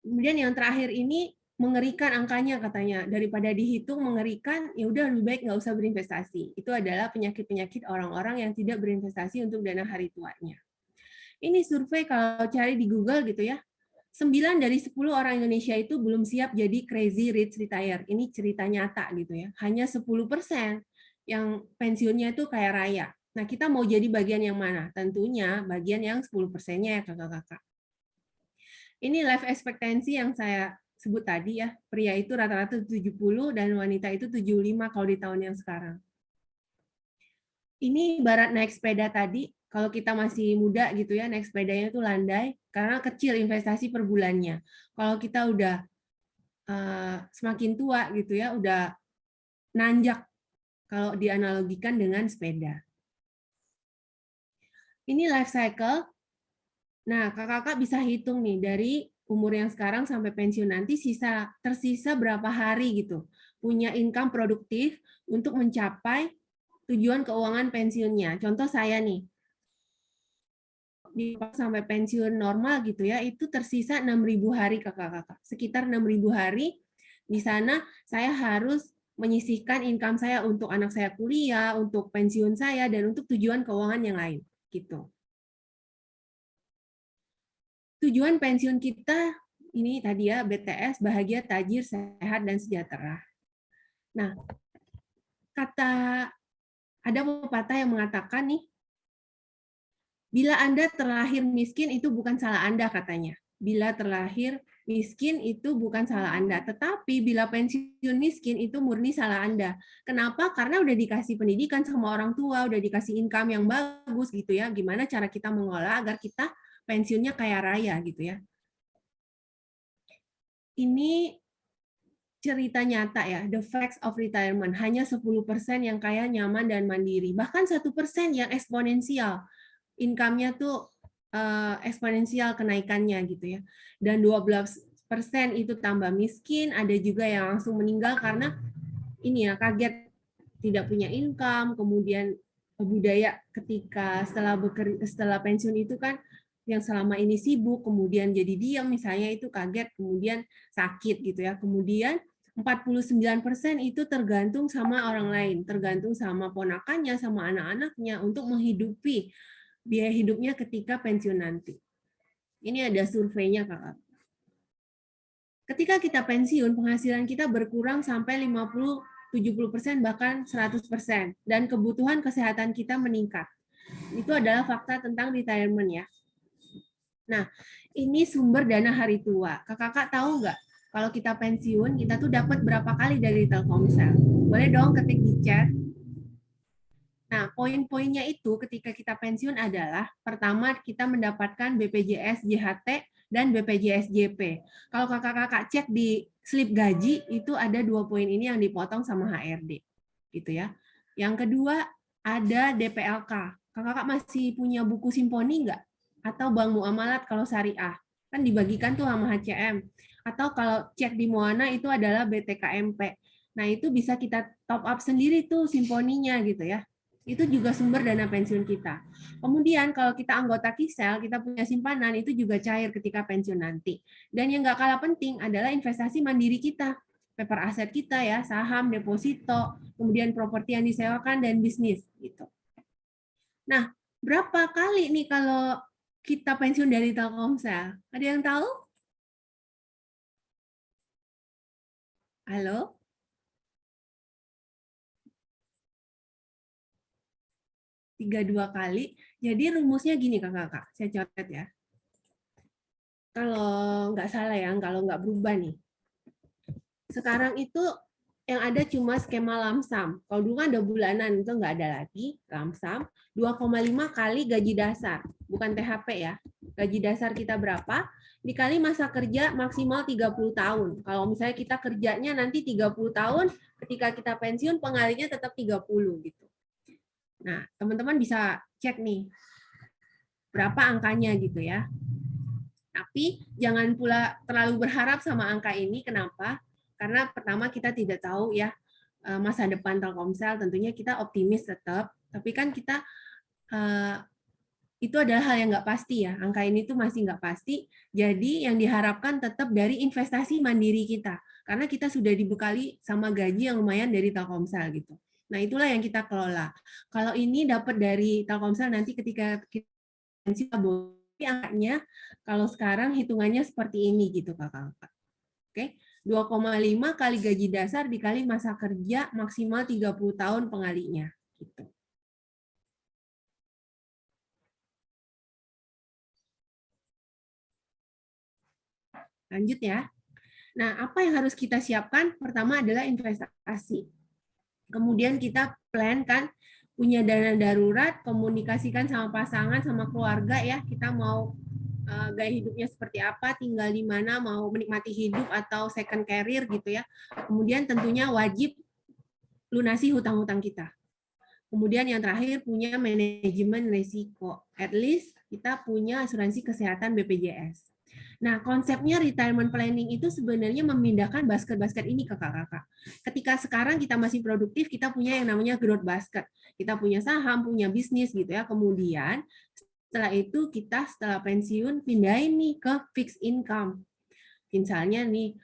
Kemudian yang terakhir ini mengerikan angkanya katanya. Daripada dihitung mengerikan, ya udah lebih baik nggak usah berinvestasi. Itu adalah penyakit-penyakit orang-orang yang tidak berinvestasi untuk dana hari tuanya. Ini survei kalau cari di Google gitu ya. 9 dari 10 orang Indonesia itu belum siap jadi crazy rich retire. Ini cerita nyata gitu ya. Hanya 10% yang pensiunnya itu kaya raya. Nah, kita mau jadi bagian yang mana? Tentunya bagian yang 10%-nya ya kakak-kakak. Ini life expectancy yang saya sebut tadi ya. Pria itu rata-rata 70 dan wanita itu 75 kalau di tahun yang sekarang. Ini ibarat naik sepeda tadi. Kalau kita masih muda gitu ya, naik sepedanya itu landai karena kecil investasi per bulannya. Kalau kita udah semakin tua gitu ya, udah nanjak kalau dianalogikan dengan sepeda. Ini life cycle. Nah, kakak-kakak bisa hitung nih dari umur yang sekarang sampai pensiun nanti tersisa berapa hari gitu. Punya income produktif untuk mencapai tujuan keuangan pensiunnya. Contoh saya nih, sampai pensiun normal gitu ya, itu tersisa 6.000 hari kakak-kakak. Sekitar 6.000 hari, di sana saya harus menyisihkan income saya untuk anak saya kuliah, untuk pensiun saya, dan untuk tujuan keuangan yang lain. Gitu. Tujuan pensiun kita, ini tadi ya, BTS, bahagia, tajir, sehat, dan sejahtera. Nah, ada pepatah yang mengatakan nih, bila Anda terlahir miskin, itu bukan salah Anda, katanya. Bila terlahir miskin, itu bukan salah Anda. Tetapi bila pensiun miskin, itu murni salah Anda. Kenapa? Karena udah dikasih pendidikan sama orang tua, udah dikasih income yang bagus, gitu ya. Gimana cara kita mengolah agar kita pensiunnya kaya raya, gitu ya. Ini cerita nyata ya, the facts of retirement. Hanya 10% yang kaya, nyaman, dan mandiri. Bahkan 1% yang eksponensial. Income-nya tuh eksponensial kenaikannya gitu ya. Dan 12% itu tambah miskin, ada juga yang langsung meninggal karena ini ya kaget tidak punya income, kemudian budaya ketika setelah pensiun itu kan yang selama ini sibuk, kemudian jadi diam misalnya itu kaget, kemudian sakit gitu ya. Kemudian 49% itu tergantung sama orang lain, tergantung sama ponakannya, sama anak-anaknya untuk menghidupi biaya hidupnya ketika pensiun nanti. Ini ada surveinya, Kakak. Ketika kita pensiun, penghasilan kita berkurang sampai 50-70%, bahkan 100%. Dan kebutuhan kesehatan kita meningkat. Itu adalah fakta tentang retirement ya. Nah, ini sumber dana hari tua. Kakak tahu nggak? Kalau kita pensiun, kita tuh dapat berapa kali dari Telkomsel? Boleh dong ketik di chat. Nah, poin-poinnya itu ketika kita pensiun adalah, pertama kita mendapatkan BPJS JHT dan BPJS JP. Kalau kakak-kakak cek di slip gaji, itu ada 2 poin ini yang dipotong sama HRD. Gitu ya. Yang kedua, ada DPLK. Kakak-kakak masih punya buku Simponi nggak? Atau Bank Muamalat kalau syariah? Kan dibagikan tuh sama HCM. Atau kalau cek di Moana itu adalah BTKMP. Nah, itu bisa kita top up sendiri tuh Simponinya gitu ya. Itu juga sumber dana pensiun kita. Kemudian kalau kita anggota Kisel, kita punya simpanan, itu juga cair ketika pensiun nanti. Dan yang nggak kalah penting adalah investasi mandiri kita. Paper aset kita ya, saham, deposito, kemudian properti yang disewakan, dan bisnis. Gitu. Nah, berapa kali nih kalau kita pensiun dari Telkomsel? Ada yang tahu? Halo? 32 kali. Jadi rumusnya gini kakak-kakak, saya catat ya. Kalau nggak salah ya, kalau nggak berubah nih. Sekarang itu yang ada cuma skema lamsam. Kalau dulu kan ada bulanan, itu nggak ada lagi lamsam. 2,5 kali gaji dasar, bukan THP ya. Gaji dasar kita berapa? Dikali masa kerja maksimal 30 tahun. Kalau misalnya kita kerjanya nanti 30 tahun, ketika kita pensiun pengalinya tetap 30 gitu. Nah, teman-teman bisa cek nih berapa angkanya gitu ya. Tapi jangan pula terlalu berharap sama angka ini. Kenapa? Karena pertama kita tidak tahu ya masa depan Telkomsel. Tentunya kita optimis tetap. Tapi kan kita itu adalah hal yang nggak pasti ya. Angka ini tuh masih nggak pasti. Jadi yang diharapkan tetap dari investasi mandiri kita. Karena kita sudah dibekali sama gaji yang lumayan dari Telkomsel gitu. Nah itulah yang kita kelola. Kalau ini dapat dari Telkomsel nanti ketika kita angkanya, kalau sekarang hitungannya seperti ini gitu kakak-kakak. Oke, 2,5 kali gaji dasar dikali masa kerja maksimal 30 tahun pengalinya. Gitu. Lanjut ya. Nah, apa yang harus kita siapkan? Pertama adalah investasi. Kemudian kita plan kan, punya dana darurat, komunikasikan sama pasangan, sama keluarga ya, kita mau gaya hidupnya seperti apa, tinggal di mana, mau menikmati hidup atau second career gitu ya. Kemudian tentunya wajib lunasi hutang-hutang kita. Kemudian yang terakhir punya manajemen risiko. At least kita punya asuransi kesehatan BPJS. Nah, konsepnya retirement planning itu sebenarnya memindahkan basket-basket ini ke kakak-kakak. Ketika sekarang kita masih produktif, kita punya yang namanya growth basket. Kita punya saham, punya bisnis gitu ya. Kemudian setelah itu kita setelah pensiun pindahin nih ke fixed income. Misalnya nih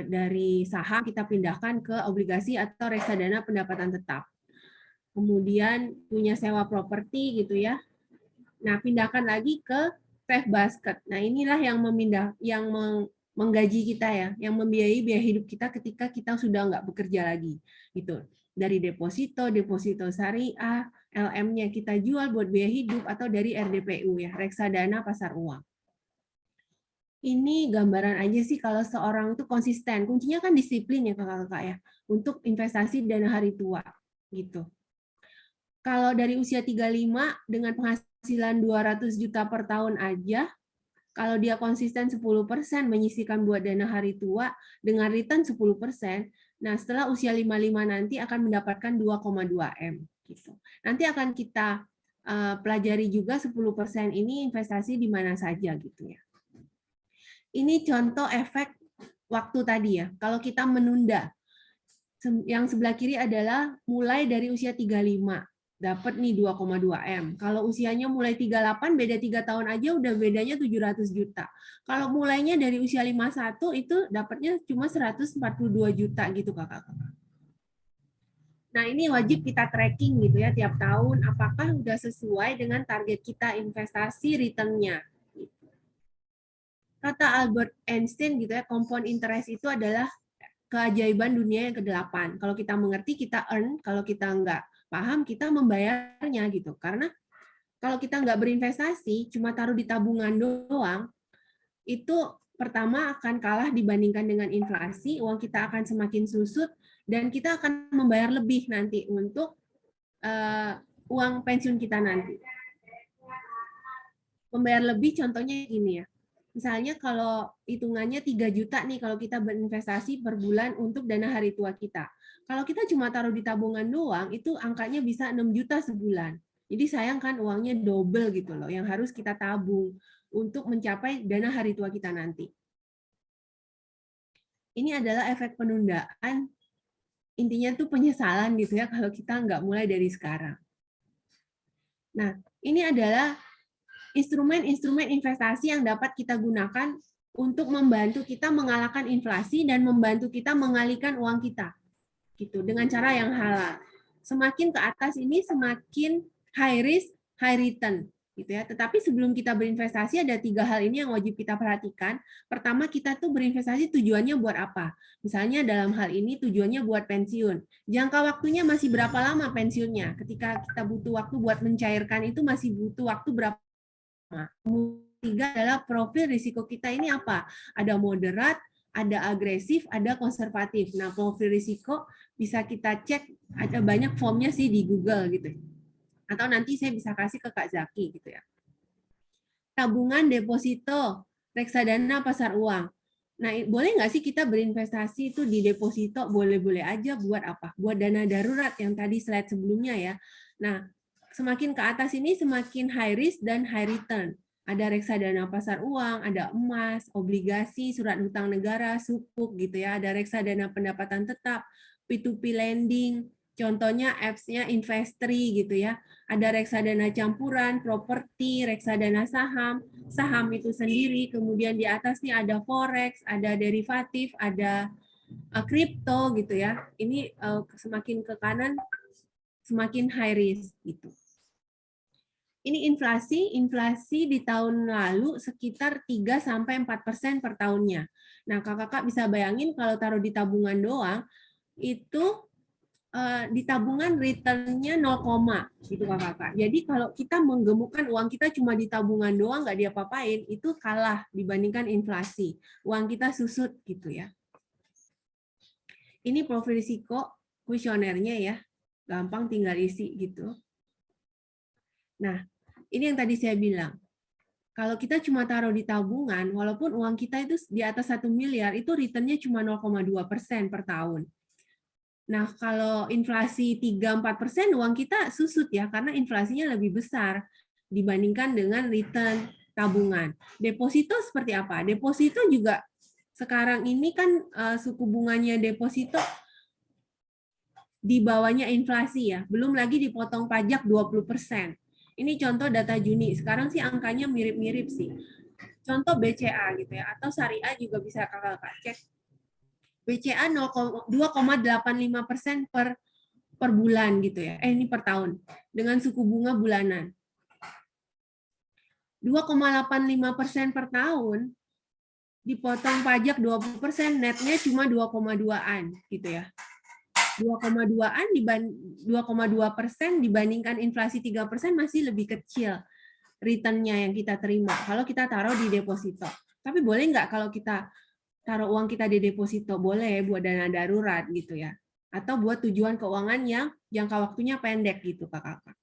dari saham kita pindahkan ke obligasi atau reksadana pendapatan tetap. Kemudian punya sewa properti gitu ya. Nah, pindahkan lagi ke safe basket. Nah, inilah yang menggaji kita ya, yang membiayai biaya hidup kita ketika kita sudah nggak bekerja lagi. Gitu. Dari deposito syariah, LM-nya kita jual buat biaya hidup, atau dari RDPU ya, reksadana pasar uang. Ini gambaran aja sih kalau seorang itu konsisten. Kuncinya kan disiplin ya kakak-kakak ya, untuk investasi dana hari tua. Gitu. Kalau dari usia 35 dengan penghasilan 200 juta per tahun aja, kalau dia konsisten 10% menyisihkan buat dana hari tua dengan return 10%, nah setelah usia 55 nanti akan mendapatkan 2,2 M gitu. Nanti akan kita pelajari juga 10% ini investasi di mana saja gitu ya. Ini contoh efek waktu tadi ya. Kalau kita menunda, yang sebelah kiri adalah mulai dari usia 35. Dapat nih 2,2 M. Kalau usianya mulai 38, beda 3 tahun aja udah bedanya 700 juta. Kalau mulainya dari usia 51, itu dapatnya cuma 142 juta gitu kakak-kakak. Nah ini wajib kita tracking gitu ya tiap tahun, apakah udah sesuai dengan target kita investasi return-nya. Kata Albert Einstein gitu ya, compound interest itu adalah keajaiban dunia yang ke-8. Kalau kita mengerti, kita earn. Kalau kita nggak paham, kita membayarnya gitu. Karena kalau kita nggak berinvestasi, cuma taruh di tabungan doang, itu pertama akan kalah dibandingkan dengan inflasi, uang kita akan semakin susut, dan kita akan membayar lebih nanti untuk uang pensiun kita nanti. Membayar lebih contohnya gini ya. Misalnya kalau hitungannya 3 juta nih kalau kita berinvestasi per bulan untuk dana hari tua kita. Kalau kita cuma taruh di tabungan doang, itu angkanya bisa 6 juta sebulan. Jadi sayang kan uangnya double gitu loh, yang harus kita tabung untuk mencapai dana hari tua kita nanti. Ini adalah efek penundaan. Intinya tuh penyesalan gitu ya kalau kita nggak mulai dari sekarang. Nah, ini adalah instrumen-instrumen investasi yang dapat kita gunakan untuk membantu kita mengalahkan inflasi dan membantu kita mengalihkan uang kita gitu dengan cara yang halal. Semakin ke atas ini semakin high risk, high return. gitu ya. Tetapi sebelum kita berinvestasi ada 3 hal ini yang wajib kita perhatikan. Pertama, kita tuh berinvestasi tujuannya buat apa? Misalnya dalam hal ini tujuannya buat pensiun. Jangka waktunya masih berapa lama pensiunnya? Ketika kita butuh waktu buat mencairkan itu masih butuh waktu berapa lama? Ketiga adalah profil risiko kita ini apa? Ada moderat, ada agresif, ada konservatif. Nah, profil risiko bisa kita cek, ada banyak formnya sih di Google gitu. Atau nanti saya bisa kasih ke Kak Zaki gitu ya. Tabungan, deposito, reksadana, pasar uang. Nah, boleh nggak sih kita berinvestasi itu di deposito? Boleh-boleh aja. Buat apa? Buat dana darurat yang tadi slide sebelumnya ya. Nah, semakin ke atas ini semakin high risk dan high return. Ada reksadana pasar uang, ada emas, obligasi, surat hutang negara, sukuk gitu ya. Ada reksadana pendapatan tetap, P2P lending, contohnya apps-nya Investri gitu ya. Ada reksadana campuran, properti, reksadana saham, saham itu sendiri, kemudian di atas nih ada forex, ada derivatif, ada kripto gitu ya. Ini semakin ke kanan semakin high risk gitu. Ini inflasi di tahun lalu sekitar 3-4% per tahunnya. Nah, kakak-kakak bisa bayangin kalau taruh di tabungan doang, itu di tabungan return-nya 0, gitu kakak-kakak. Jadi kalau kita menggemukkan uang kita cuma di tabungan doang, nggak diapa-apain, itu kalah dibandingkan inflasi. Uang kita susut gitu ya. Ini profil risiko kuesionernya ya, gampang tinggal isi gitu. Nah, ini yang tadi saya bilang. Kalau kita cuma taruh di tabungan, walaupun uang kita itu di atas 1 miliar, itu return-nya cuma 0,2% per tahun. Nah, kalau inflasi 3-4%, uang kita susut ya, karena inflasinya lebih besar dibandingkan dengan return tabungan. Deposito seperti apa? Deposito juga sekarang ini kan suku bunganya deposito di bawahnya inflasi ya, belum lagi dipotong pajak 20%. Ini contoh data Juni. Sekarang sih angkanya mirip-mirip sih. Contoh BCA gitu ya, atau Syariah juga bisa kakak cek. BCA 2,85% per bulan gitu ya. Ini per tahun dengan suku bunga bulanan. 2,85% per tahun dipotong pajak 20%, netnya cuma 2,2-an gitu ya. 2,2-an 2,2% dibandingkan inflasi 3% masih lebih kecil return-nya yang kita terima kalau kita taruh di deposito. Tapi boleh nggak kalau kita taruh uang kita di deposito? Boleh buat dana darurat gitu ya. Atau buat tujuan keuangan yang jangka waktunya pendek gitu kakak-kakak.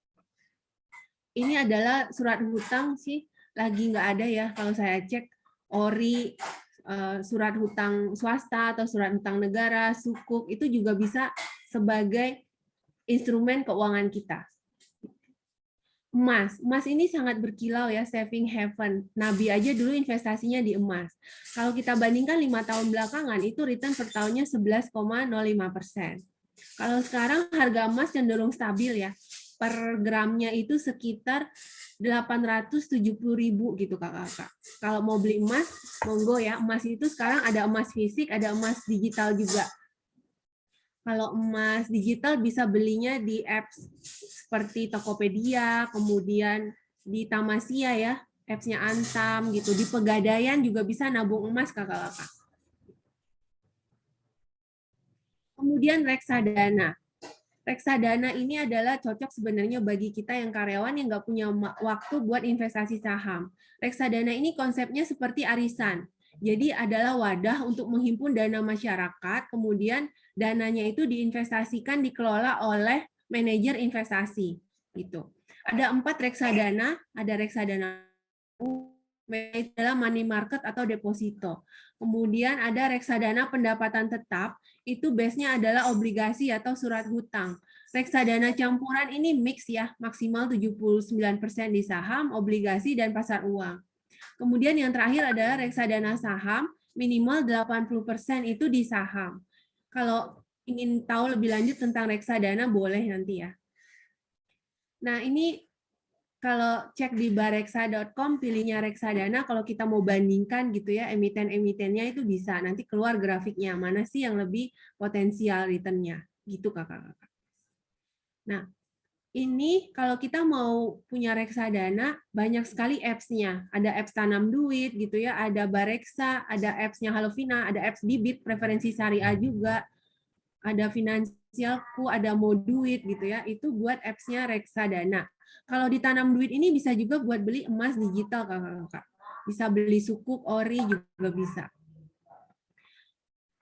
Ini adalah surat hutang sih, lagi nggak ada ya kalau saya cek. ORI, surat hutang swasta atau surat hutang negara, sukuk, itu juga bisa sebagai instrumen keuangan kita. Emas ini sangat berkilau ya, saving heaven. Nabi aja dulu investasinya di emas. Kalau kita bandingkan 5 tahun belakangan, itu return per tahunnya 11,05%. Kalau sekarang harga emas cenderung stabil ya, per gramnya itu sekitar 870.000 gitu kakak-kakak. Kalau mau beli emas, monggo ya. Emas itu sekarang ada emas fisik, ada emas digital juga. Kalau emas digital bisa belinya di apps seperti Tokopedia, kemudian di Tamasya ya, apps-nya Antam gitu. Di Pegadaian juga bisa nabung emas kakak-kakak. Kemudian reksadana. Reksadana ini adalah cocok sebenarnya bagi kita yang karyawan yang nggak punya waktu buat investasi saham. Reksadana ini konsepnya seperti arisan. Jadi adalah wadah untuk menghimpun dana masyarakat, kemudian dananya itu diinvestasikan, dikelola oleh manajer investasi. Gitu. Ada 4 reksadana, ada reksadana adalah money market atau deposito. Kemudian ada reksadana pendapatan tetap, itu base-nya adalah obligasi atau surat hutang. Reksadana campuran ini mix ya, maksimal 79% di saham, obligasi, dan pasar uang. Kemudian yang terakhir adalah reksadana saham, minimal 80% itu di saham. Kalau ingin tahu lebih lanjut tentang reksadana, boleh nanti ya. Nah, ini kalau cek di bareksa.com, pilihnya reksadana, kalau kita mau bandingkan gitu ya, emiten-emitennya itu bisa. Nanti keluar grafiknya, mana sih yang lebih potensial return-nya. Gitu kakak-kakak. Nah, ini kalau kita mau punya reksadana, banyak sekali apps-nya. Ada apps tanam duit gitu ya, ada Bareksa, ada apps-nya Halovina, ada apps Bibit, preferensi syariah juga, ada Finansialku, ada Moduit gitu ya. Itu buat apps-nya reksadana. Kalau ditanam duit ini bisa juga buat beli emas digital, Kakak-kakak. Bisa beli sukuk, ori juga bisa.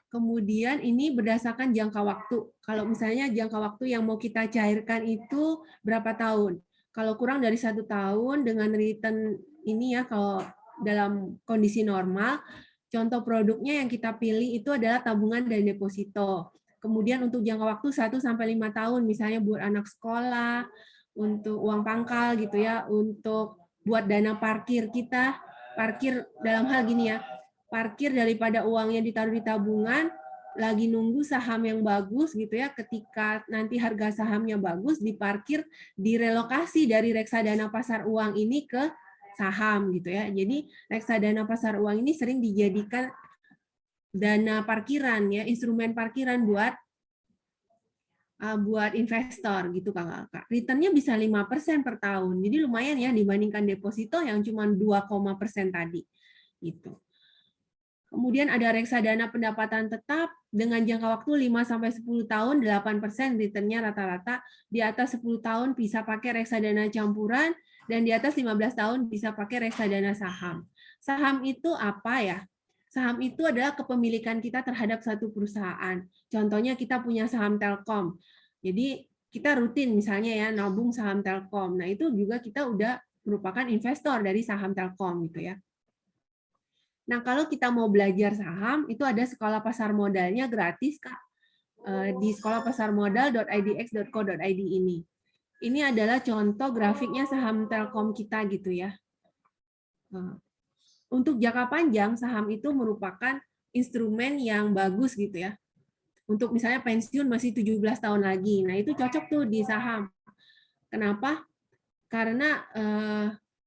Kemudian ini berdasarkan jangka waktu. Kalau misalnya jangka waktu yang mau kita cairkan itu berapa tahun? Kalau kurang dari 1 tahun dengan return ini ya, kalau dalam kondisi normal, contoh produknya yang kita pilih itu adalah tabungan dan deposito. Kemudian untuk jangka waktu 1-5 tahun, misalnya buat anak sekolah, untuk uang pangkal gitu ya, untuk buat dana parkir kita, parkir dalam hal gini ya, parkir daripada uangnya ditaruh di tabungan, lagi nunggu saham yang bagus gitu ya, ketika nanti harga sahamnya bagus, diparkir, direlokasi dari reksadana pasar uang ini ke saham gitu ya. Jadi reksadana pasar uang ini sering dijadikan dana parkiran ya, instrumen parkiran buat investor gitu Kakak. Returnnya bisa 5% per tahun. Jadi lumayan ya dibandingkan deposito yang cuma 2% tadi. Gitu. Kemudian ada reksadana pendapatan tetap dengan jangka waktu 5-10 tahun, 8% returnnya rata-rata. Di atas 10 tahun bisa pakai reksadana campuran, dan di atas 15 tahun bisa pakai reksadana saham. Saham itu apa ya? Saham itu adalah kepemilikan kita terhadap satu perusahaan. Contohnya kita punya saham Telkom. Jadi kita rutin misalnya ya nabung saham Telkom. Nah itu juga kita udah merupakan investor dari saham Telkom gitu ya. Nah, kalau kita mau belajar saham, itu ada sekolah pasar modalnya gratis, Kak. Di sekolahpasarmodal.idx.co.id ini. Ini adalah contoh grafiknya saham Telkom kita gitu ya. Untuk jangka panjang, saham itu merupakan instrumen yang bagus gitu ya. Untuk misalnya pensiun masih 17 tahun lagi. Nah, itu cocok tuh di saham. Kenapa? Karena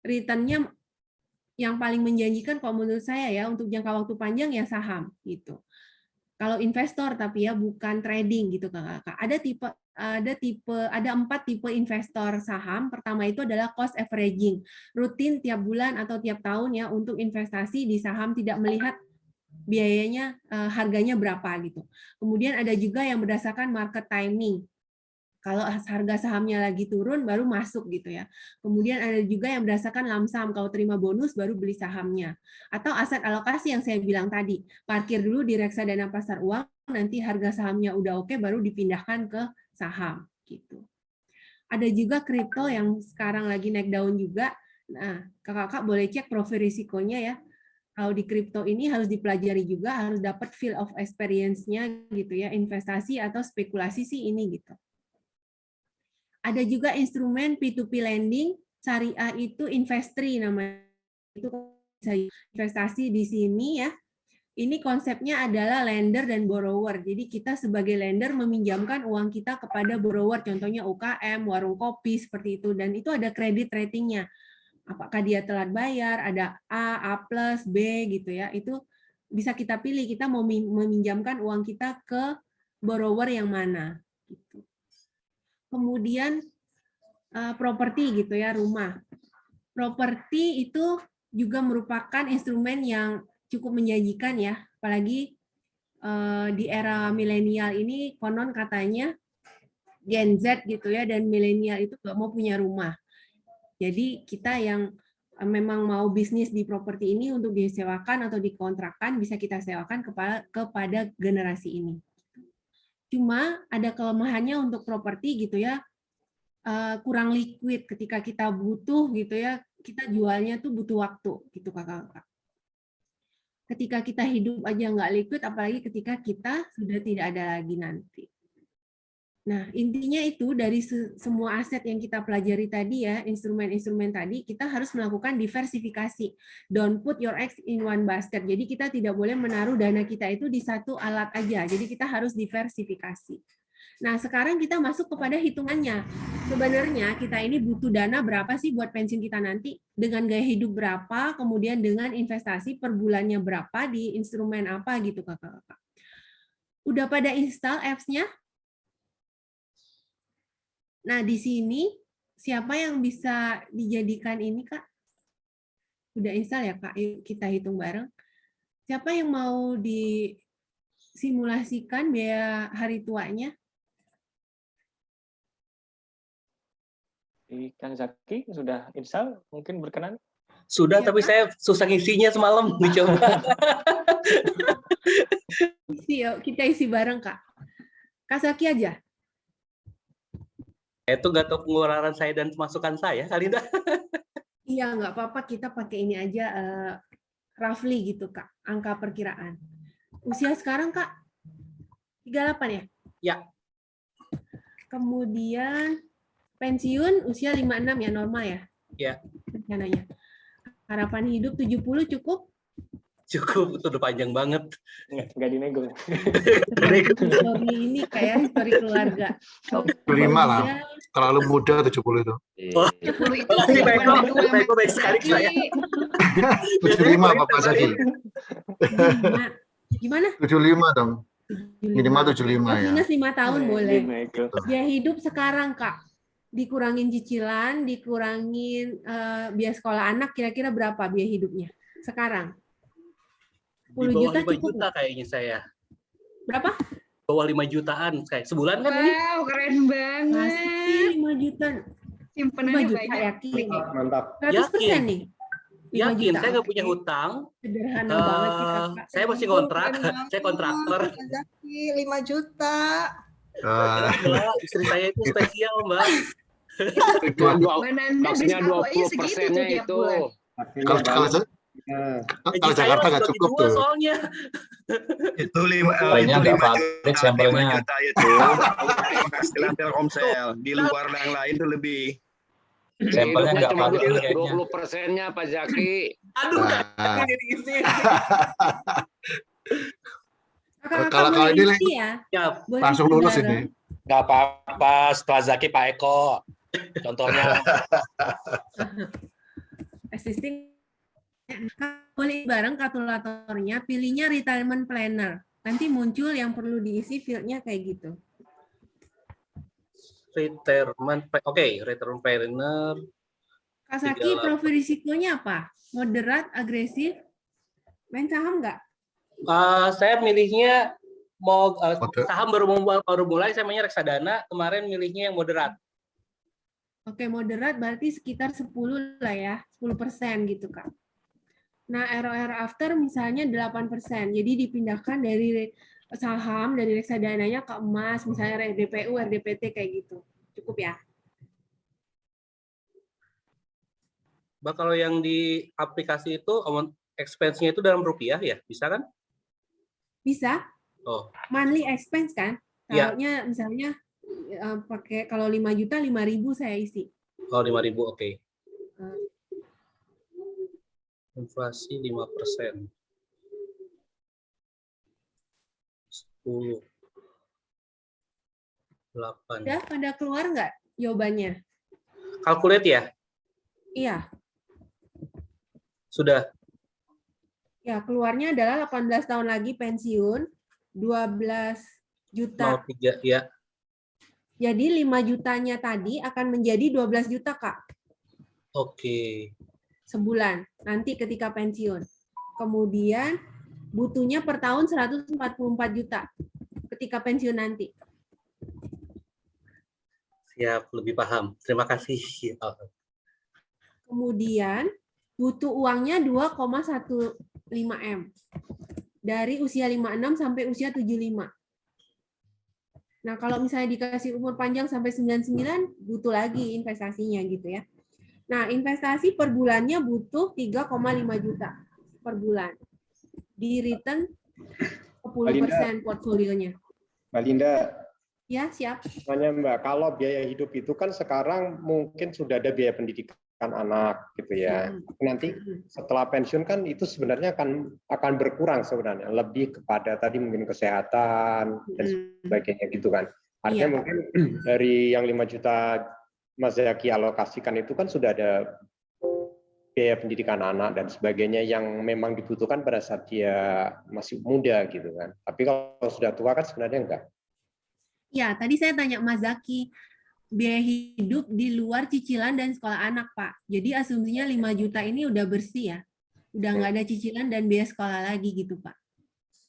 return-nya yang paling menjanjikan kalau menurut saya ya untuk jangka waktu panjang ya saham gitu. Kalau investor tapi ya bukan trading gitu Kakak. Ada 4 tipe investor saham. Pertama itu adalah cost averaging, rutin tiap bulan atau tiap tahun ya untuk investasi di saham, tidak melihat biayanya harganya berapa gitu. Kemudian ada juga yang berdasarkan market timing. Kalau harga sahamnya lagi turun baru masuk gitu ya. Kemudian ada juga yang berdasarkan lump sum, kalau terima bonus baru beli sahamnya. Atau aset alokasi yang saya bilang tadi, parkir dulu di reksadana pasar uang, nanti harga sahamnya udah oke baru dipindahkan ke saham gitu. Ada juga kripto yang sekarang lagi naik daun juga. Nah, Kakak boleh cek profil risikonya ya. Kalau di kripto ini harus dipelajari juga, harus dapat feel of experience-nya gitu ya, investasi atau spekulasi sih ini gitu. Ada juga instrumen P2P lending, syariah itu Investri namanya. Itu investasi di sini ya. Ini konsepnya adalah lender dan borrower. Jadi kita sebagai lender meminjamkan uang kita kepada borrower, contohnya UKM, warung kopi seperti itu, dan itu ada kredit ratingnya. Apakah dia telat bayar, ada A, A+, B gitu ya. Itu bisa kita pilih, kita mau meminjamkan uang kita ke borrower yang mana gitu. Kemudian properti gitu ya, rumah. Properti itu juga merupakan instrumen yang cukup menjanjikan ya, apalagi di era milenial ini konon katanya Gen Z gitu ya, dan milenial itu nggak mau punya rumah. Jadi kita yang memang mau bisnis di properti ini untuk disewakan atau dikontrakkan, bisa kita sewakan kepada generasi ini. Cuma ada kelemahannya untuk properti gitu ya, kurang liquid ketika kita butuh gitu ya, kita jualnya tuh butuh waktu gitu Kakak. Ketika kita hidup aja nggak liquid, apalagi ketika kita sudah tidak ada lagi nanti. Nah, intinya itu dari semua aset yang kita pelajari tadi ya, instrumen-instrumen tadi, kita harus melakukan diversifikasi. Don't put your eggs in one basket. Jadi kita tidak boleh menaruh dana kita itu di satu alat aja. Jadi kita harus diversifikasi. Nah, sekarang kita masuk kepada hitungannya. Sebenarnya kita ini butuh dana berapa sih buat pensiun kita nanti? Dengan gaya hidup berapa, kemudian dengan investasi per bulannya berapa, di instrumen apa gitu Kakak-kakak. Udah pada install apps-nya? Nah, di sini siapa yang bisa dijadikan ini, Kak? Udah install ya, Kak? Yuk kita hitung bareng. Siapa yang mau disimulasikan biaya hari tuanya? Kang Zaki sudah install, mungkin berkenan? Sudah, Siapa? tapi saya susah ngisinya semalam dicoba. Kita isi bareng, Kak. Kak Zaki aja. Itu nggak tahu pengeluaran saya dan masukan saya, Kak Linda. Iya, nggak apa-apa. Kita pakai ini aja, roughly gitu, Kak. Angka perkiraan. Usia sekarang, Kak? 38 ya? Ya. Kemudian pensiun usia 56 ya, normal ya? Ya. Rencananya. Harapan hidup 70 cukup? Cukup, itu udah panjang banget. Nggak dinego. Histori ini kayak histori keluarga. 75 lah. Terlalu muda 70 itu. Oh, 70 itu baik sekali saya. 75 Pak Zaki. Gimana? 75 dong. Minimal 75 ya. Minus 5 tahun boleh. Dinego. Biaya hidup sekarang, Kak. Dikurangin cicilan, dikurangin biaya sekolah anak, kira-kira berapa biaya hidupnya sekarang? 10 Di bawah juta 5 cukup juta nggak? kayaknya saya. Berapa? Bawah 5 jutaan kayak sebulan kan ini? Wow, keren banget. Masih sih 5 juta. 5 Simpenannya juta banyak. yakin. Mantap. 100% nih. 5 Yakin, juta. saya nggak Oke. punya hutang. Sederhana banget sih, Kakak. Saya masih kontrak, Keren banget, saya kontraktor. Kak Zaki, 5 juta. Mbak, istri saya itu spesial, Mbak. Maksudnya 20%-nya gitu itu. Kalau Jakarta nggak cukup tuh. Soalnya. Itu 5 sampelnya. juta itu. Penghasilan Telkomsel. Di luar yang lain itu lebih. Sampelnya nggak cuma valid nih kayaknya. 20%-nya Pak Zaki. Aduh, Nah. jadi isi. Kakak-kakak Kalau boleh ini isi ya? Siap. Boleh Langsung isi lulus bareng. ini. Nggak apa-apa, setelah Zaki Pak Eko. Contohnya. Existing. Boleh bareng kalkulatornya, pilihnya retirement planner. Nanti muncul yang perlu diisi fieldnya kayak gitu. Retirement, retirement planner. Kak Zaki, 38. profil risikonya apa? Moderat, agresif, main saham nggak? Saya milihnya mau Moderat. saham baru mulai, saya mainnya reksadana. Kemarin milihnya yang moderat. Oke, moderat berarti sekitar 10 lah ya, 10% gitu, Kak. Nah, ROR after misalnya 8%. Jadi dipindahkan dari saham, dari reksadananya ke emas, misalnya RDPU, RDPT kayak gitu. Cukup ya? Mbak, kalau yang di aplikasi itu expense-nya itu dalam rupiah ya? Bisa kan? Bisa. Oh. Monthly expense kan? Iya. Taruhnya misalnya pakai kalau 5 juta 5.000 saya isi. Oh, 5.000, oke. Inflasi 5%. 10. 8. Udah pada keluar nggak jawabannya? Calculate ya? Iya. Sudah. Ya, keluarnya adalah 18 tahun lagi pensiun, 12 juta. 03, ya. Jadi 5 jutanya tadi akan menjadi 12 juta, Kak. Oke. Sebulan, nanti ketika pensiun. Kemudian butuhnya per tahun 144 juta ketika pensiun nanti. Siap, lebih paham. Terima kasih. Kemudian butuh uangnya 2,15 M. Dari usia 56 sampai usia 75. Nah, kalau misalnya dikasih umur panjang sampai 99, butuh lagi investasinya gitu ya. Nah, investasi per bulannya butuh 3,5 juta per bulan. Di return 10% portfolionya. Mbak Linda, Ya, siap. tanya Mbak, kalau biaya hidup itu kan sekarang mungkin sudah ada biaya pendidikan anak gitu ya. Nanti setelah pensiun kan itu sebenarnya akan berkurang sebenarnya, lebih kepada tadi mungkin kesehatan dan sebagainya gitu kan. Artinya Iya. mungkin dari yang 5 juta Mas Zaki alokasikan itu kan sudah ada biaya pendidikan anak dan sebagainya yang memang dibutuhkan pada saat dia masih muda gitu kan. Tapi kalau sudah tua kan sebenarnya enggak. Ya, tadi saya tanya Mas Zaki, biaya hidup di luar cicilan dan sekolah anak, Pak. Jadi asumsinya 5 juta ini udah bersih ya. Udah nggak ada cicilan dan biaya sekolah lagi gitu, Pak.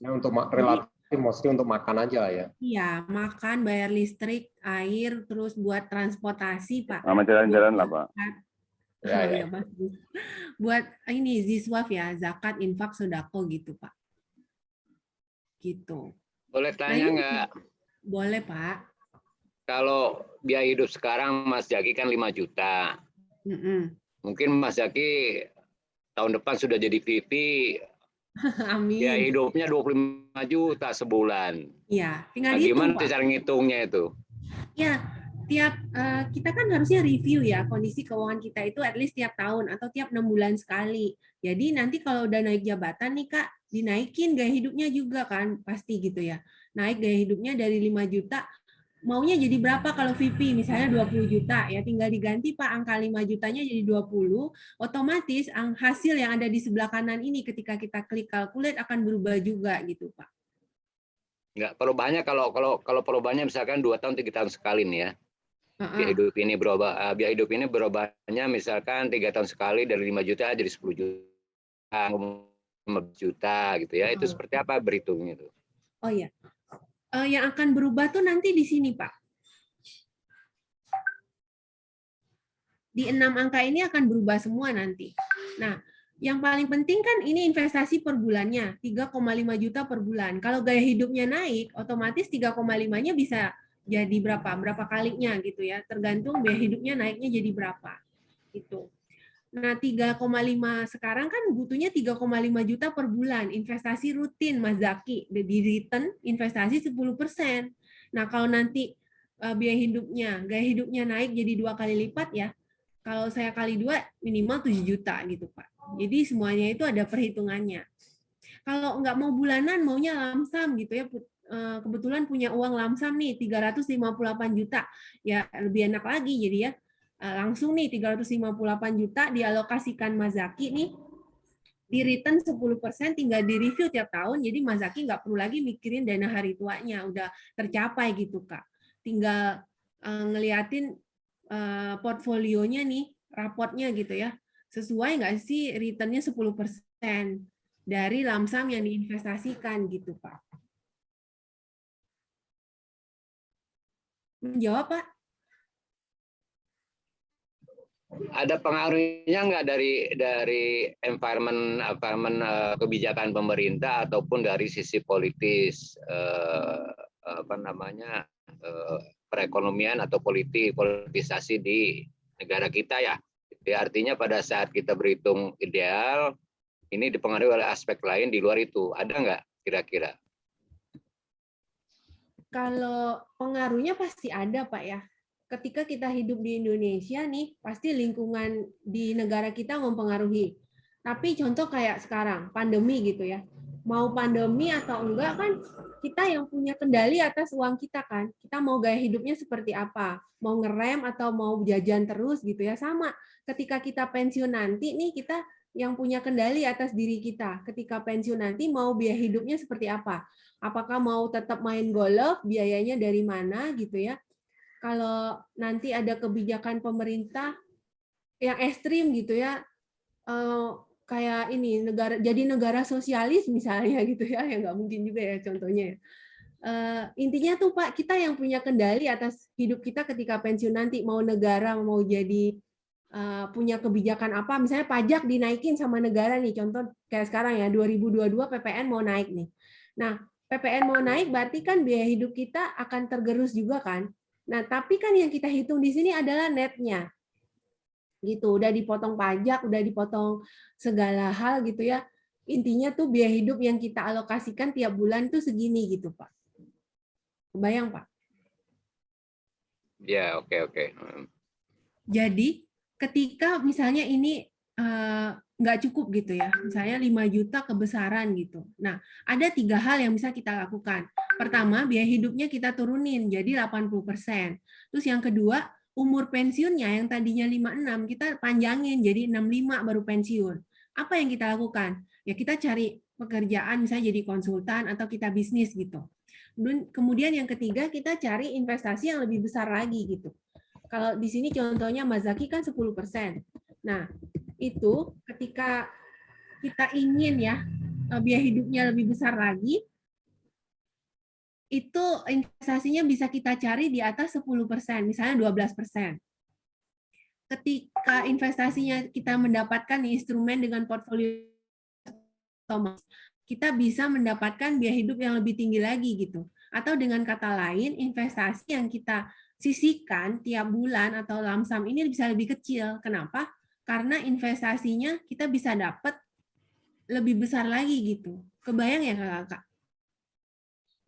Ya, untuk relatif mostly untuk makan aja lah ya. Iya, makan, bayar listrik, air, terus buat transportasi, Pak. Sama jalan-jalan lah, Pak. Ya. Pasti. Buat ini ziswaf ya, zakat, infak, sodako gitu, Pak. Gitu. Boleh tanya nggak? Boleh, Pak. Kalau biaya hidup sekarang Mas Jaki kan 5 juta. Mungkin Mas Jaki tahun depan sudah jadi VP. Amin. Biaya hidupnya 25 juta sebulan. Iya, tinggal nah, hitung, gimana Pak. cara ngitungnya itu? Ya, tiap kita kan harusnya review ya kondisi keuangan kita itu at least tiap tahun atau tiap 6 bulan sekali. Jadi nanti kalau udah naik jabatan nih Kak, dinaikin gaya hidupnya juga kan pasti gitu ya. Naik gaya hidupnya dari 5 juta maunya jadi berapa kalau VP misalnya 20 juta ya tinggal diganti Pak angka 5 jutanya jadi 20, otomatis hasil yang ada di sebelah kanan ini ketika kita klik calculate akan berubah juga gitu Pak. Enggak, perubahannya kalau perubahannya misalkan 2 tahun 3 tahun sekali nih ya. Biaya hidup ini berubah, biaya hidup ini berubahnya misalkan 3 tahun sekali dari 5 juta jadi 10 juta, 15 juta gitu ya. Itu seperti apa berhitungnya itu? Oh iya. Yang akan berubah tuh nanti di sini, Pak. Di 6 angka ini akan berubah semua nanti. Nah, yang paling penting kan ini investasi per bulannya, 3,5 juta per bulan. Kalau gaya hidupnya naik, otomatis 3,5-nya bisa jadi berapa? Berapa kalinya gitu ya. Tergantung biaya hidupnya naiknya jadi berapa. Gitu. Nah, 3,5 sekarang kan butuhnya 3,5 juta per bulan investasi rutin Mas Zaki di return investasi 10%. Nah, kalau nanti gaya hidupnya naik jadi 2 kali lipat ya. Kalau saya kali 2 minimal 7 juta gitu, Pak. Jadi semuanya itu ada perhitungannya. Kalau nggak mau bulanan, maunya lamsam gitu ya. Kebetulan punya uang lamsam nih 358 juta. Ya lebih enak lagi jadi ya. Langsung nih 358 juta dialokasikan Mas Zaki nih di return 10% tinggal di review tiap tahun jadi Mas Zaki nggak perlu lagi mikirin dana hari tuanya udah tercapai gitu Kak. Tinggal ngeliatin portfolionya nih raportnya gitu ya sesuai nggak sih returnnya 10% dari lamsam yang diinvestasikan gitu Pak. Menjawab Pak? Ada pengaruhnya nggak dari environment kebijakan pemerintah ataupun dari sisi politis perekonomian atau politisasi di negara kita ya. Jadi artinya pada saat kita berhitung ideal ini dipengaruhi oleh aspek lain di luar itu. Ada nggak kira-kira? Kalau pengaruhnya pasti ada Pak ya. Ketika kita hidup di Indonesia nih, pasti lingkungan di negara kita mempengaruhi. Tapi contoh kayak sekarang, pandemi gitu ya. Mau pandemi atau enggak kan kita yang punya kendali atas uang kita kan. Kita mau gaya hidupnya seperti apa. Mau ngerem atau mau jajan terus gitu ya. Sama ketika kita pensiun nanti nih kita yang punya kendali atas diri kita. Ketika pensiun nanti mau biaya hidupnya seperti apa. Apakah mau tetap main golf, biayanya dari mana gitu ya. Kalau nanti ada kebijakan pemerintah yang ekstrim gitu ya, kayak ini jadi negara sosialis misalnya gitu ya, yang nggak mungkin juga ya contohnya. Intinya tuh Pak, kita yang punya kendali atas hidup kita ketika pensiun nanti, mau negara mau jadi punya kebijakan apa, misalnya pajak dinaikin sama negara nih, contoh kayak sekarang ya 2022 PPN mau naik nih. Nah PPN mau naik berarti kan biaya hidup kita akan tergerus juga kan. Nah, tapi kan yang kita hitung di sini adalah netnya. Gitu, udah dipotong pajak, udah dipotong segala hal gitu ya. Intinya tuh biaya hidup yang kita alokasikan tiap bulan tuh segini gitu, Pak. Kebayang, Pak? Ya, oke. Jadi, ketika misalnya ini nggak cukup gitu ya, misalnya 5 juta kebesaran gitu. Nah, ada 3 hal yang bisa kita lakukan. Pertama, biaya hidupnya kita turunin jadi 80%. Terus yang kedua, umur pensiunnya yang tadinya 56 kita panjangin jadi 65 baru pensiun. Apa yang kita lakukan? Ya kita cari pekerjaan misalnya jadi konsultan atau kita bisnis gitu. Kemudian yang ketiga kita cari investasi yang lebih besar lagi gitu. Kalau di sini contohnya Mazaki kan 10%. Nah, itu ketika kita ingin ya biaya hidupnya lebih besar lagi, itu investasinya bisa kita cari di atas 10%, misalnya 12%. Ketika investasinya kita mendapatkan instrumen dengan portfolio, kita bisa mendapatkan biaya hidup yang lebih tinggi lagi gitu. Atau dengan kata lain, investasi yang kita sisihkan tiap bulan atau lump sum ini bisa lebih kecil. Kenapa? Karena investasinya kita bisa dapat lebih besar lagi gitu. Kebayang ya kakak?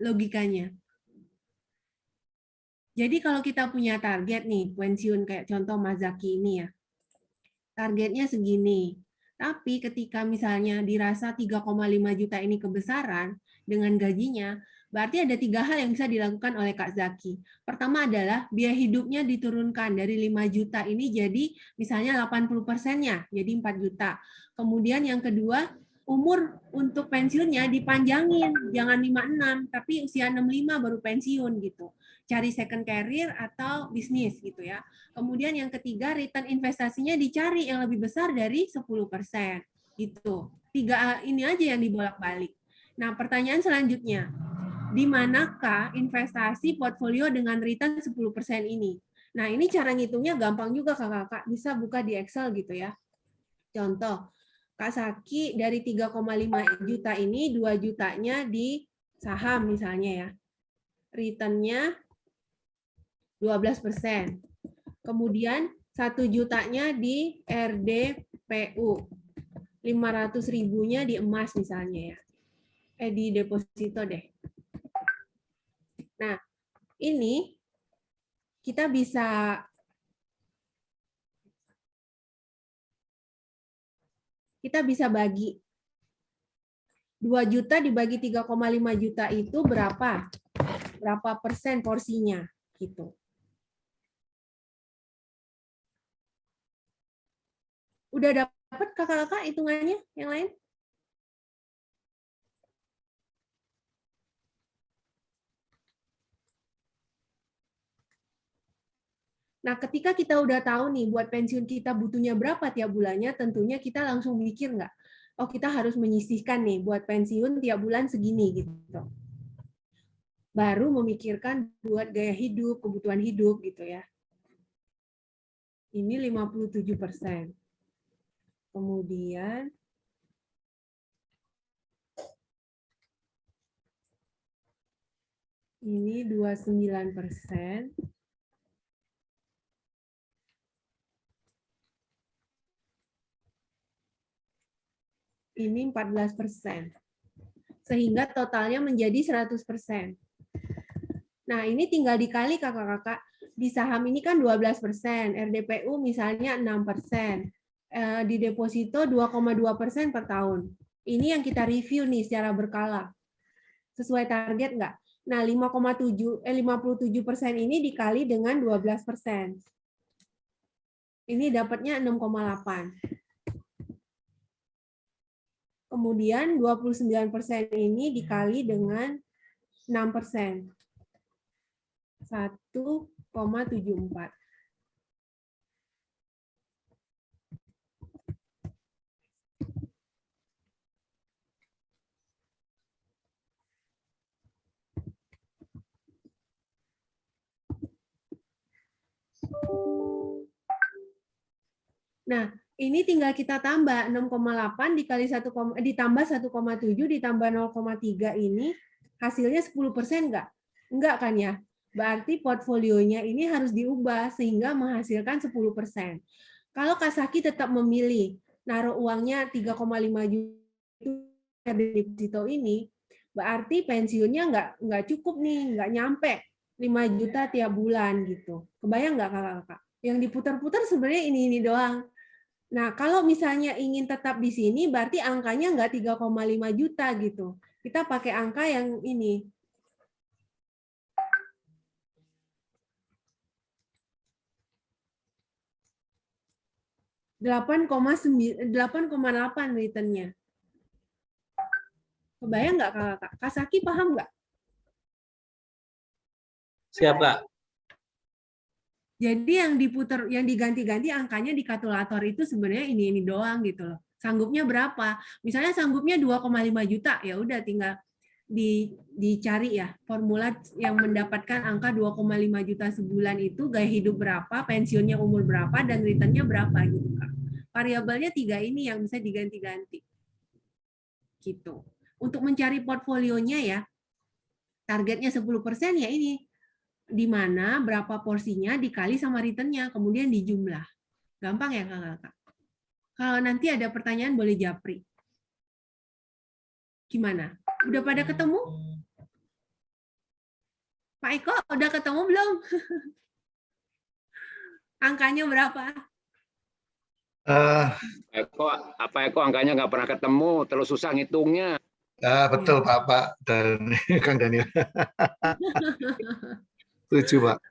Logikanya. Jadi kalau kita punya target nih, pensiun kayak contoh Mazaki ini ya, targetnya segini. Tapi ketika misalnya dirasa 3,5 juta ini kebesaran dengan gajinya, berarti ada 3 hal yang bisa dilakukan oleh Kak Zaki. Pertama adalah biaya hidupnya diturunkan dari 5 juta ini jadi misalnya 80%-nya, jadi 4 juta. Kemudian yang kedua, umur untuk pensiunnya dipanjangin, jangan 56, tapi usia 65 baru pensiun gitu. Cari second career atau bisnis gitu ya. Kemudian yang ketiga, return investasinya dicari yang lebih besar dari 10%. Gitu. 3 ini aja yang dibolak-balik. Nah, pertanyaan selanjutnya, di manakah investasi portfolio dengan return 10% ini? Nah, ini cara ngitungnya gampang juga kakak-kakak, bisa buka di Excel gitu ya. Contoh, Kak Saki dari 3,5 juta ini 2 jutanya di saham misalnya ya. Returnnya 12%. Kemudian 1 jutanya di RDPU. 500 ribunya di emas misalnya ya. Di deposito deh. Nah, ini kita bisa bagi 2 juta dibagi 3,5 juta itu berapa? Berapa persen porsinya gitu. Udah dapat kakak-kakak hitungannya yang lain? Nah, ketika kita udah tahu nih buat pensiun kita butuhnya berapa tiap bulannya, tentunya kita langsung mikir nggak? Oh, kita harus menyisihkan nih buat pensiun tiap bulan segini gitu. Baru memikirkan buat gaya hidup, kebutuhan hidup gitu ya. Ini 57%. Kemudian ini 29%. Ini 14%. Sehingga totalnya menjadi 100%. Nah, ini tinggal dikali kakak-kakak. Di saham ini kan 12%, RDPU misalnya 6%. Di deposito 2,2% per tahun. Ini yang kita review nih secara berkala. Sesuai target nggak? Nah, 57% ini dikali dengan 12%. Ini dapatnya 6,8. Kemudian 29% ini dikali dengan 6%. 1,74. Nah, ini tinggal kita tambah 6,8 dikali 1, ditambah 1,7 ditambah 0,3 ini hasilnya 10% enggak? Enggak kan ya? Berarti portfolionya ini harus diubah sehingga menghasilkan 10%. Kalau Kak Saki tetap memilih naruh uangnya 3,5 juta di deposito ini, berarti pensiunnya enggak cukup nih, enggak nyampe 5 juta tiap bulan gitu. Kebayang enggak kakak-kakak? Yang diputar-putar sebenarnya ini doang. Nah, kalau misalnya ingin tetap di sini, berarti angkanya enggak 3,5 juta gitu. Kita pakai angka yang ini. 8,8 returnnya. Kebayang nggak kakak? Kak Saki paham nggak? Siap, Kak. Jadi yang diputar, yang diganti-ganti angkanya di kalkulator itu sebenarnya ini doang gitu loh. Sanggupnya berapa? Misalnya sanggupnya 2,5 juta, ya udah tinggal dicari ya formula yang mendapatkan angka 2,5 juta sebulan itu gaya hidup berapa, pensiunnya umur berapa, dan returnnya berapa gitu Kak. Variabelnya 3 ini yang bisa diganti-ganti. Gitu. Untuk mencari portfolionya ya, targetnya 10% ya ini. Di mana berapa porsinya dikali sama returnnya, kemudian dijumlah. Gampang ya Kakak? Kalau nanti ada pertanyaan boleh japri. Gimana? Udah pada ketemu? Pak Eko, udah ketemu belum? Angkanya berapa? Eko angkanya nggak pernah ketemu, terlalu susah ngitungnya. Betul Pak dan Kang Daniel. Setuju Pak.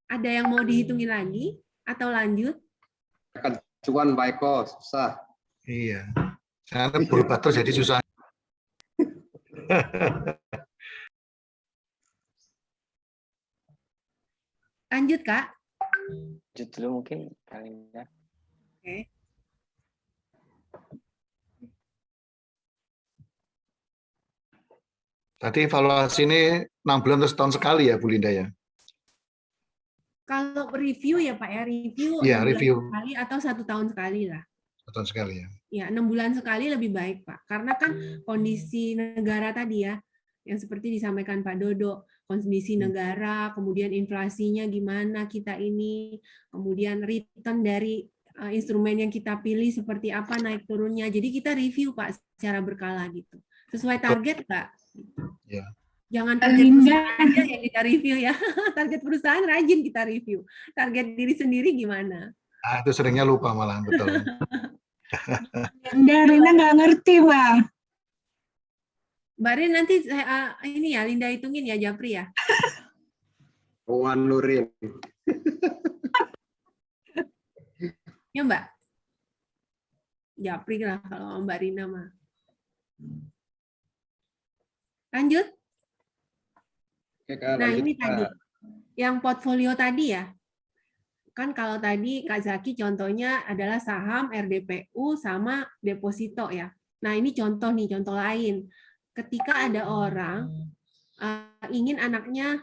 Ada yang mau dihitungin lagi atau lanjut? Cuan Pak Eko, susah. Iya. Karena berubah terus jadi susah. Lanjut Kak. Lanjut dulu mungkin Kak Linda. Oke. Tadi evaluasi ini 6 bulan atau setahun sekali ya Bu Linda ya? Kalau review ya Pak ya, review Iya, 6 bulan review. sekali atau 1 tahun sekali lah. 1 tahun sekali ya. Ya, 6 bulan sekali lebih baik Pak. Karena kan kondisi negara tadi ya, yang seperti disampaikan Pak Dodo, kondisi negara, kemudian inflasinya gimana kita ini, kemudian return dari instrumen yang kita pilih seperti apa naik turunnya. Jadi kita review Pak secara berkala gitu. Sesuai target Pak. Ya. Jangan target perusahaan aja yang kita review ya. Target perusahaan rajin kita review. Target diri sendiri gimana? Itu seringnya lupa malah, betul. Rina nggak ngerti, Mbak. Mbak Rin nanti ini ya Linda hitungin ya Japri ya. Nurin. Ya Mbak. Japri lah kalau Mbak Rina mah. Lanjut. Nah ini tadi yang portfolio tadi ya. Kan kalau tadi Kak Zaki contohnya adalah saham, RDPU, sama deposito ya. Nah ini contoh nih, contoh lain. Ketika ada orang ingin anaknya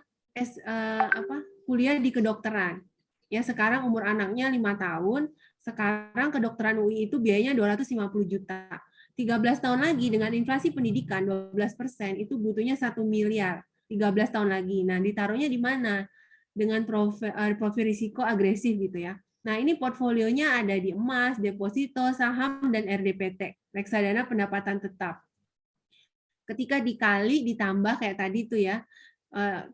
kuliah di kedokteran. Ya sekarang umur anaknya 5 tahun, sekarang kedokteran UI itu biayanya 250 juta. 13 tahun lagi dengan inflasi pendidikan 12% itu butuhnya 1 miliar. 13 tahun lagi. Nah, ditaruhnya di mana? Dengan profil risiko agresif gitu ya. Nah, ini portfolionya ada di emas, deposito, saham, dan RDPT, reksadana pendapatan tetap. Ketika dikali ditambah kayak tadi tuh ya,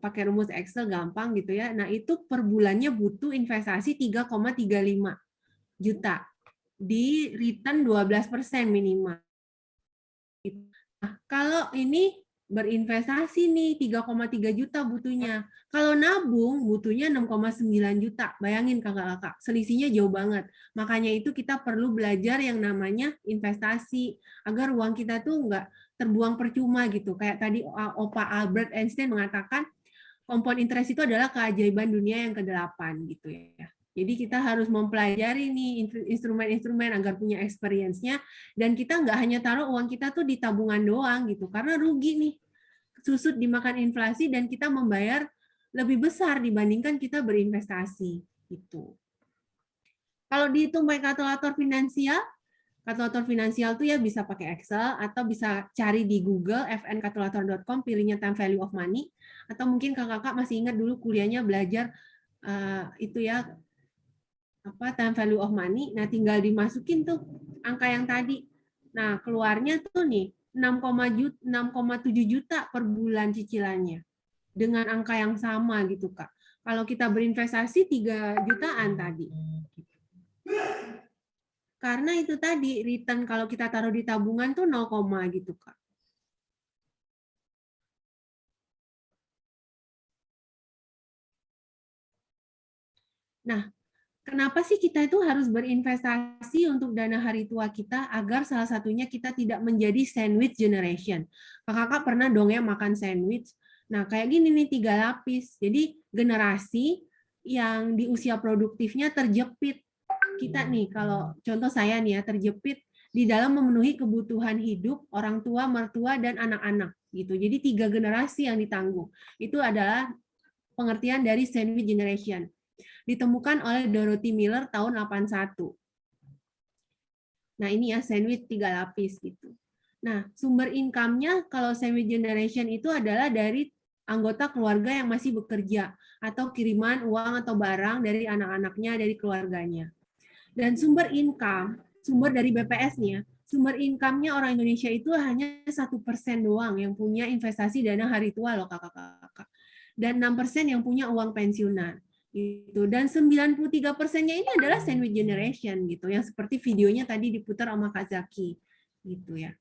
pakai rumus Excel gampang gitu ya. Nah, itu per bulannya butuh investasi 3,35 juta di return 12% minimal. Nah, kalau ini berinvestasi nih 3,3 juta butuhnya. Kalau nabung butuhnya 6,9 juta. Bayangin kakak-kakak, selisihnya jauh banget. Makanya itu kita perlu belajar yang namanya investasi agar uang kita tuh nggak terbuang percuma gitu. Kayak tadi Opa Albert Einstein mengatakan compound interest itu adalah keajaiban dunia yang ke-8 gitu ya. Jadi kita harus mempelajari nih instrumen-instrumen agar punya experience-nya, dan kita nggak hanya taruh uang kita tuh di tabungan doang gitu, karena rugi nih, susut dimakan inflasi dan kita membayar lebih besar dibandingkan kita berinvestasi gitu. Kalau dihitung pakai kalkulator finansial tuh ya bisa pakai Excel atau bisa cari di Google fnkalkulator.com, pilihnya time value of money, atau mungkin kakak-kakak masih ingat dulu kuliahnya belajar itu ya time value of money. Nah, tinggal dimasukin tuh angka yang tadi. Nah, keluarnya tuh nih 6,7 juta per bulan cicilannya. Dengan angka yang sama gitu, Kak. Kalau kita berinvestasi 3 jutaan tadi. Karena itu tadi return kalau kita taruh di tabungan tuh 0, gitu, Kak. Nah, kenapa sih kita itu harus berinvestasi untuk dana hari tua kita agar salah satunya kita tidak menjadi sandwich generation? Kakak pernah dong ya makan sandwich? Nah, kayak gini nih 3 lapis. Jadi generasi yang di usia produktifnya terjepit. Kita nih, kalau contoh saya nih ya, terjepit di dalam memenuhi kebutuhan hidup orang tua, mertua, dan anak-anak gitu. Jadi 3 generasi yang ditanggung. Itu adalah pengertian dari sandwich generation. Ditemukan oleh Dorothy Miller tahun 81. Nah, ini ya sandwich 3 lapis gitu. Nah, sumber income-nya kalau sandwich generation itu adalah dari anggota keluarga yang masih bekerja atau kiriman uang atau barang dari anak-anaknya, dari keluarganya. Dan sumber income, sumber dari BPS-nya, sumber income-nya orang Indonesia itu hanya 1% doang yang punya investasi dana hari tua loh kakak-kakak. Dan 6% yang punya uang pensiunan. Gitu. Dan 93%-nya ini adalah sandwich generation gitu, yang seperti videonya tadi diputar sama Kak Zaki gitu ya.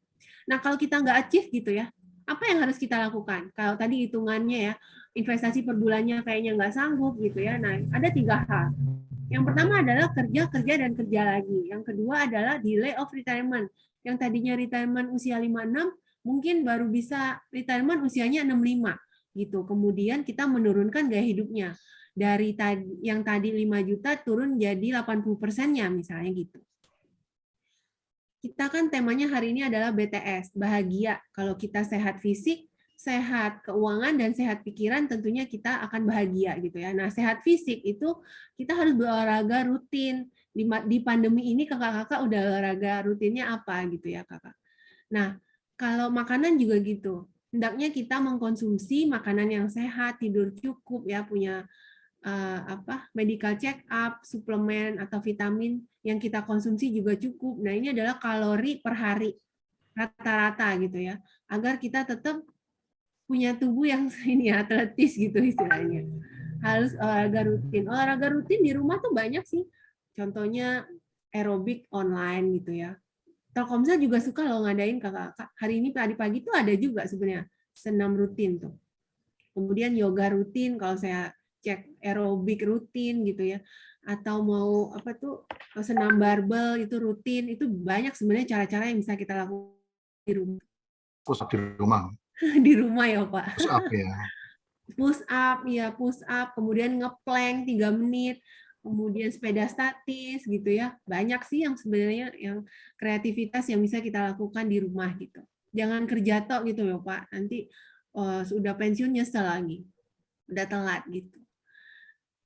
Nah, kalau kita nggak achieve gitu ya, apa yang harus kita lakukan? Kalau tadi hitungannya ya, investasi per bulannya kayaknya nggak sanggup gitu ya. Nah, ada 3 hal. Yang pertama adalah kerja, dan kerja lagi. Yang kedua adalah delay of retirement. Yang tadinya retirement usia 56, mungkin baru bisa retirement usianya 65 gitu. Kemudian kita menurunkan gaya hidupnya. Dari yang tadi 5 juta turun jadi 80%-nya misalnya gitu. Kita kan temanya hari ini adalah BTS, bahagia. Kalau kita sehat fisik, sehat keuangan, dan sehat pikiran, tentunya kita akan bahagia gitu ya. Nah, sehat fisik itu kita harus berolahraga rutin. Di pandemi ini kakak-kakak udah olahraga rutinnya apa gitu ya kakak. Nah, kalau makanan juga gitu. Hendaknya kita mengkonsumsi makanan yang sehat, tidur cukup ya, punya medical check up, suplemen atau vitamin yang kita konsumsi juga cukup. Nah, ini adalah kalori per hari rata-rata gitu ya, agar kita tetap punya tubuh yang ini ya, atletis gitu istilahnya. Harus olahraga rutin. Olahraga rutin di rumah tuh banyak sih. Contohnya aerobik online gitu ya. Telkomsel juga suka loh ngadain kakak-kakak. Hari ini pagi-pagi tuh ada juga sebenarnya senam rutin tuh. Kemudian yoga rutin kalau saya cek, aerobik rutin gitu ya, atau mau apa tuh senam barbel itu rutin. Itu banyak sebenarnya cara-cara yang bisa kita lakukan di rumah. Push up di rumah. Di rumah ya Pak. Push up ya. Push up, kemudian ngeplank 3 menit, kemudian sepeda statis gitu ya. Banyak sih yang sebenarnya yang kreativitas yang bisa kita lakukan di rumah gitu. Jangan kerja tok gitu ya Pak. Nanti sudah pensiun nyesel lagi. Udah telat gitu.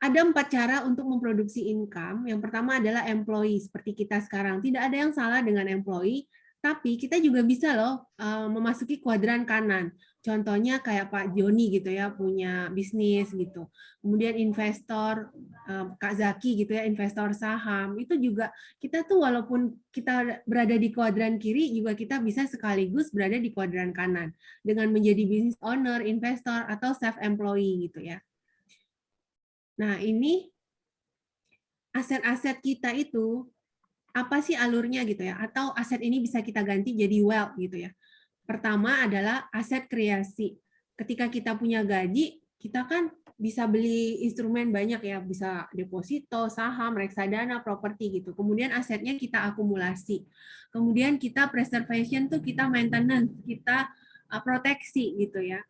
Ada 4 cara untuk memproduksi income. Yang pertama adalah employee, seperti kita sekarang. Tidak ada yang salah dengan employee, tapi kita juga bisa loh memasuki kuadran kanan. Contohnya kayak Pak Joni gitu ya, punya bisnis gitu. Kemudian investor, Kak Zaki gitu ya, investor saham. Itu juga kita tuh walaupun kita berada di kuadran kiri, juga kita bisa sekaligus berada di kuadran kanan. Dengan menjadi business owner, investor, atau self-employee gitu ya. Nah, ini aset-aset kita itu apa sih alurnya gitu ya? Atau aset ini bisa kita ganti jadi wealth gitu ya. Pertama adalah aset kreasi. Ketika kita punya gaji, kita kan bisa beli instrumen banyak ya, bisa deposito, saham, reksadana, properti gitu. Kemudian asetnya kita akumulasi. Kemudian kita preservation tuh kita maintenance, kita proteksi gitu ya.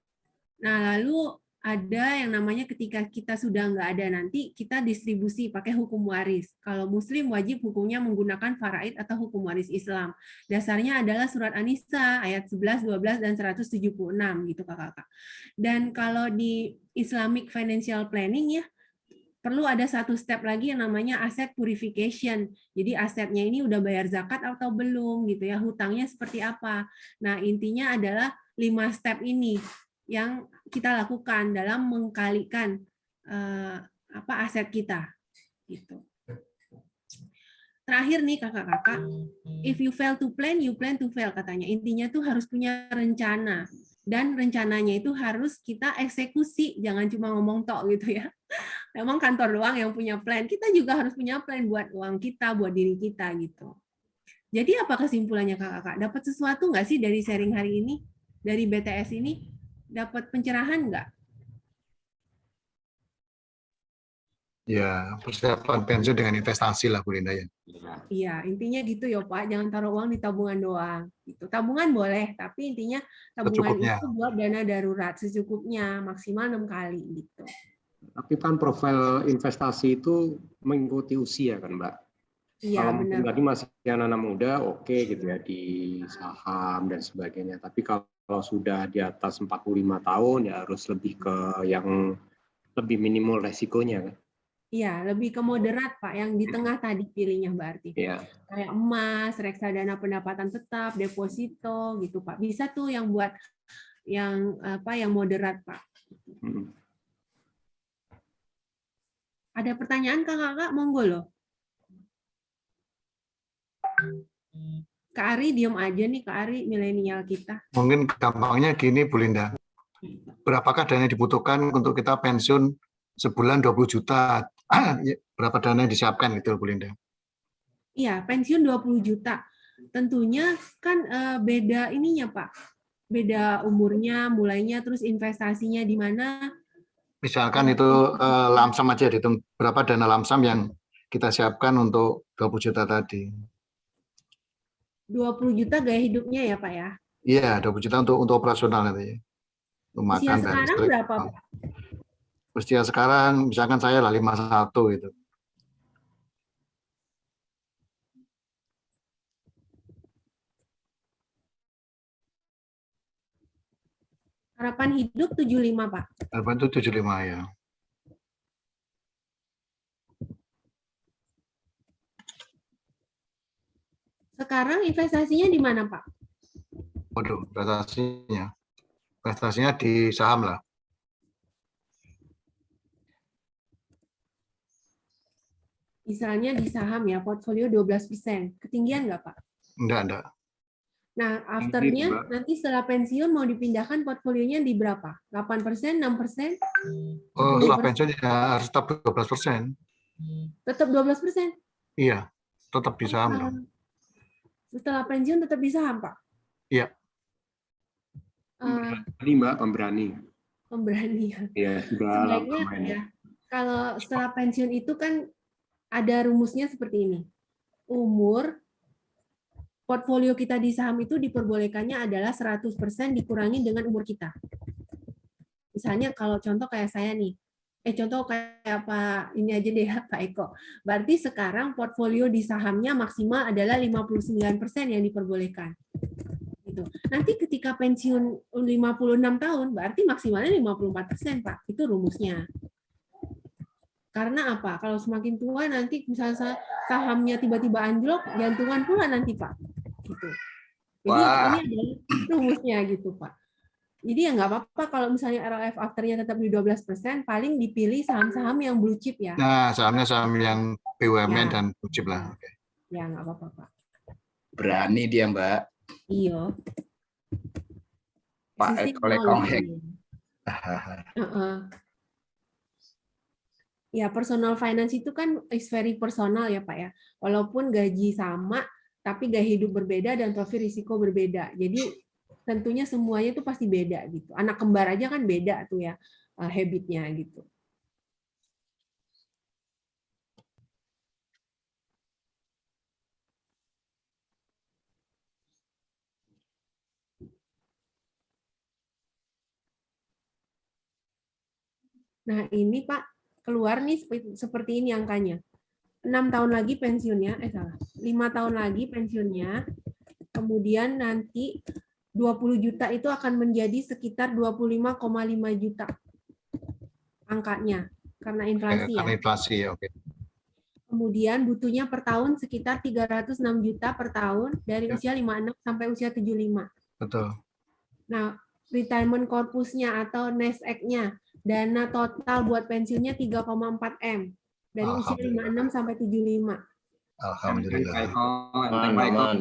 Nah, lalu ada yang namanya ketika kita sudah nggak ada nanti, kita distribusi pakai hukum waris. Kalau Muslim wajib hukumnya menggunakan faraid atau hukum waris Islam. Dasarnya adalah surat An-Nisa ayat 11, 12, dan 176 gitu kakak-kakak. Dan kalau di Islamic Financial Planning ya, perlu ada satu step lagi yang namanya asset purification. Jadi asetnya ini udah bayar zakat atau belum gitu ya, hutangnya seperti apa. Nah, intinya adalah 5 step ini yang kita lakukan dalam mengkalikan aset kita gitu. Terakhir nih kakak-kakak, if you fail to plan, you plan to fail katanya. Intinya tuh harus punya rencana, dan rencananya itu harus kita eksekusi, jangan cuma ngomong tok gitu ya. Memang kantor doang yang punya plan, kita juga harus punya plan buat uang kita, buat diri kita gitu. Jadi apa kesimpulannya kakak-kakak? Dapat sesuatu nggak sih dari sharing hari ini, dari BTS ini? Dapat pencerahan nggak? Ya, persiapan pensiun dengan investasi lah Bu Linda ya. Iya, intinya gitu ya Pak. Jangan taruh uang di tabungan doang. Gitu. Tabungan boleh, tapi intinya tabungan itu buat dana darurat secukupnya, maksimal 6 kali gitu. Tapi kan profil investasi itu mengikuti usia kan, Mbak. Iya, Kalau benar. mungkin tadi masih anak-anak muda, oke gitu ya di saham dan sebagainya. Tapi kalau sudah di atas 45 tahun ya harus lebih ke yang lebih minimal resikonya kan. Iya, lebih ke moderat, Pak. Yang di tengah tadi pilihnya berarti. Iya. Kayak emas, reksadana pendapatan tetap, deposito gitu, Pak. Bisa tuh yang buat yang apa yang moderat, Pak. Ada pertanyaan Kakak? Monggo loh. Kak Ari diem aja nih, Kak Ari milenial kita. Mungkin gampangnya gini, Bu Linda. Berapakah dana yang dibutuhkan untuk kita pensiun sebulan 20 juta? Berapa dana yang disiapkan gitu, Bu Linda? Iya, pensiun 20 juta. Tentunya kan beda ininya, Pak. Beda umurnya, mulainya, terus investasinya di mana. Misalkan itu lamsam aja, dihitung berapa dana lamsam yang kita siapkan untuk 20 juta tadi. 20 juta gaya hidupnya ya, Pak ya? Iya, 20 juta untuk operasional nanti. Untuk makan Usia dan sekarang listrik. berapa, Pak? Usia sekarang, misalkan saya lah 51 gitu. Harapan hidup 75, Pak. Harapan itu 75 ya. Sekarang investasinya di mana, Pak? Waduh, investasinya di saham lah. Misalnya di saham ya, portfolio 12%. Ketinggian nggak, Pak? Enggak. Nah, afternya nanti setelah pensiun mau dipindahkan portfolionya di berapa? 8%, 6%? Oh, setelah pensiun ya harus tetap 12%. Tetap 12%? Iya, tetap di saham dong. Setelah pensiun tetap di saham, Pak? Iya. Pemberani, Mbak, pemberani. Pemberani ya. Iya, sudah Sebaiknya lama ya, kalau setelah pensiun itu kan ada rumusnya seperti ini. Umur portfolio kita di saham itu diperbolehkannya adalah 100% dikurangi dengan umur kita. Misalnya kalau contoh kayak saya nih, contoh kayak Pak ini aja deh Pak Eko. Berarti sekarang portfolio di sahamnya maksimal adalah 59% yang diperbolehkan. Gitu. Nanti ketika pensiun 56 tahun, berarti maksimalnya 54%, Pak. Itu rumusnya. Karena apa? Kalau semakin tua nanti misalnya sahamnya tiba-tiba anjlok, jantungan pula nanti, Pak. Gitu. Jadi ini adalah rumusnya gitu, Pak. Jadi ya nggak apa-apa kalau misalnya RLF afternya tetap di 12%, paling dipilih saham-saham yang blue chip ya. Nah, sahamnya saham yang BUMN dan blue chip lah. Oke. Ya nggak apa-apa, Pak. Berani dia, Mbak. Iya. Pak Eko Lekongek. Ya, personal finance itu kan is very personal ya, Pak ya. Walaupun gaji sama, tapi gaya hidup berbeda dan profil risiko berbeda. Jadi tentunya semuanya itu pasti beda gitu. Anak kembar aja kan beda tuh ya habitnya gitu. Nah ini Pak, keluar nih seperti ini angkanya. 6 tahun lagi pensiunnya, 5 tahun lagi pensiunnya, kemudian nanti 20 juta itu akan menjadi sekitar 25,5 juta angkanya, karena inflasi Karena inflasi ya, oke. Kemudian butuhnya per tahun sekitar 306 juta per tahun dari usia 56 sampai usia 75. Betul. Nah, retirement corpusnya atau nest egg-nya, dana total buat pensiunnya 3,4 M dari usia 56 sampai 75. Alhamdulillah. Aman.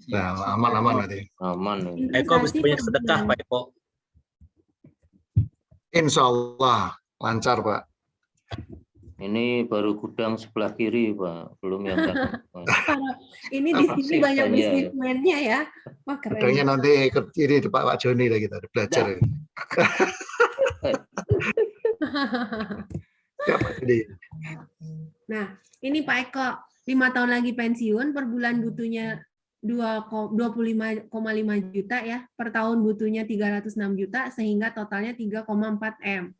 Nah, aman nanti. Aman. Eko bisa banyak sedekah, Pak Eko. Insya Allah lancar, Pak. Ini baru gudang sebelah kiri, Pak. Belum yang ini di sini banyak bisnismennya ya. Wah, keren. Gudangnya nanti ke kiri Pak Joni lah kita belajar. Nah, ini Pak Eko, 5 tahun lagi pensiun, per bulan butuhnya 25,5 juta ya, per tahun butuhnya 306 juta, sehingga totalnya 3,4 M.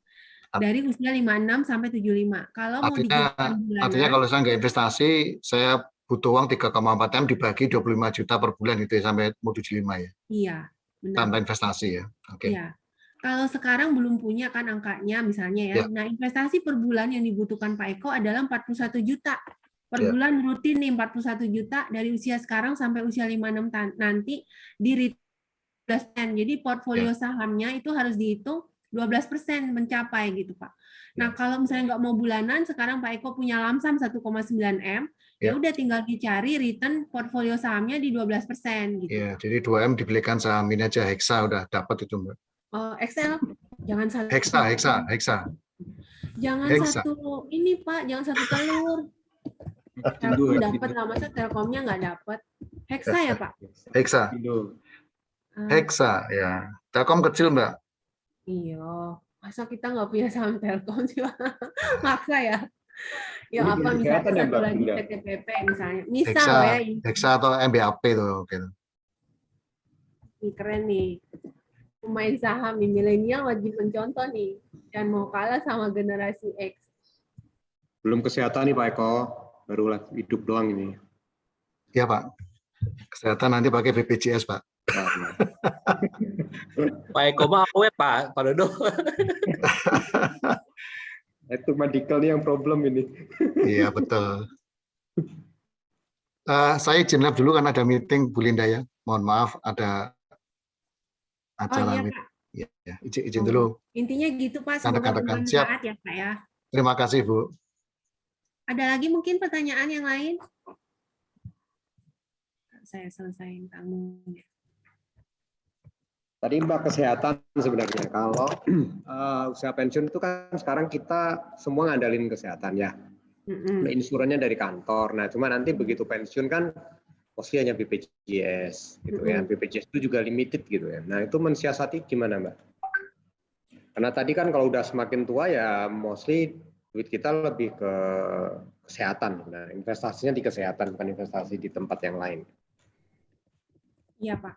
dari usia 56 sampai 75. Kalau mau digital Artinya bulanan, kalau saya nggak investasi, saya butuh uang 3,4 M dibagi 25 juta per bulan itu ya, sampai mau 75 ya. iya, benar. Tanpa investasi ya. Oke. Iya. Kalau sekarang belum punya kan angkanya misalnya ya. Ya. Nah, investasi per bulan yang dibutuhkan Pak Eko adalah 41 juta. Per Ya. bulan rutin nih 41 juta dari usia sekarang sampai usia 56 nanti di 12%. Jadi portfolio sahamnya itu harus dihitung 12% mencapai gitu, Pak. Nah, kalau misalnya nggak mau bulanan, sekarang Pak Eko punya lamsam 1,9 M, ya udah tinggal dicari return portfolio sahamnya di 12% gitu. Iya, jadi 2M dibelikan saham ini aja Hexa udah dapat itu, Mbak. Excel, jangan satu. Hexa. Jangan Hexa. satu ini Pak, jangan satu telur. Telkom dapat lah, masa Telkomnya nggak dapat? Hexa ya Pak? Hexa. Hexa ya. Telkom kecil Mbak. Iya, masa kita nggak punya saham Telkom sih Pak? Maksa ya. Ya apa misalnya satu lagi PTPP misalnya. Misal ya. Hexa atau MBAP tuh gitu. Ini keren nih. Pemain saham nih, milenial wajib mencontoh nih. Dan mau kalah sama generasi X. Belum kesehatan nih Pak Eko, baru hidup doang ini. Iya Pak. Kesehatan nanti pakai BPJS Pak. Pak Eko mah awet Pak Dodo. Itu medical nih yang problem ini. Iya betul. Saya izin lab dulu kan ada meeting Bu Linda ya. Mohon maaf ada acara meeting. Ya, izin dulu. Intinya gitu Pak, semoga bermanfaat ya Pak ya. Terima kasih Bu. Ada lagi mungkin pertanyaan yang lain? Saya selesaiin tamunya. Tadi Mbak kesehatan sebenarnya kalau usia pensiun itu kan sekarang kita semua ngandalin kesehatan ya. Insurannya dari kantor. Nah, cuma nanti begitu pensiun kan mostly hanya BPJS gitu ya. BPJS itu juga limited gitu ya. Nah, itu mensiasati gimana, Mbak? Karena tadi kan kalau udah semakin tua ya mostly duit kita lebih ke kesehatan. Nah, investasinya di kesehatan bukan investasi di tempat yang lain. Iya, Pak.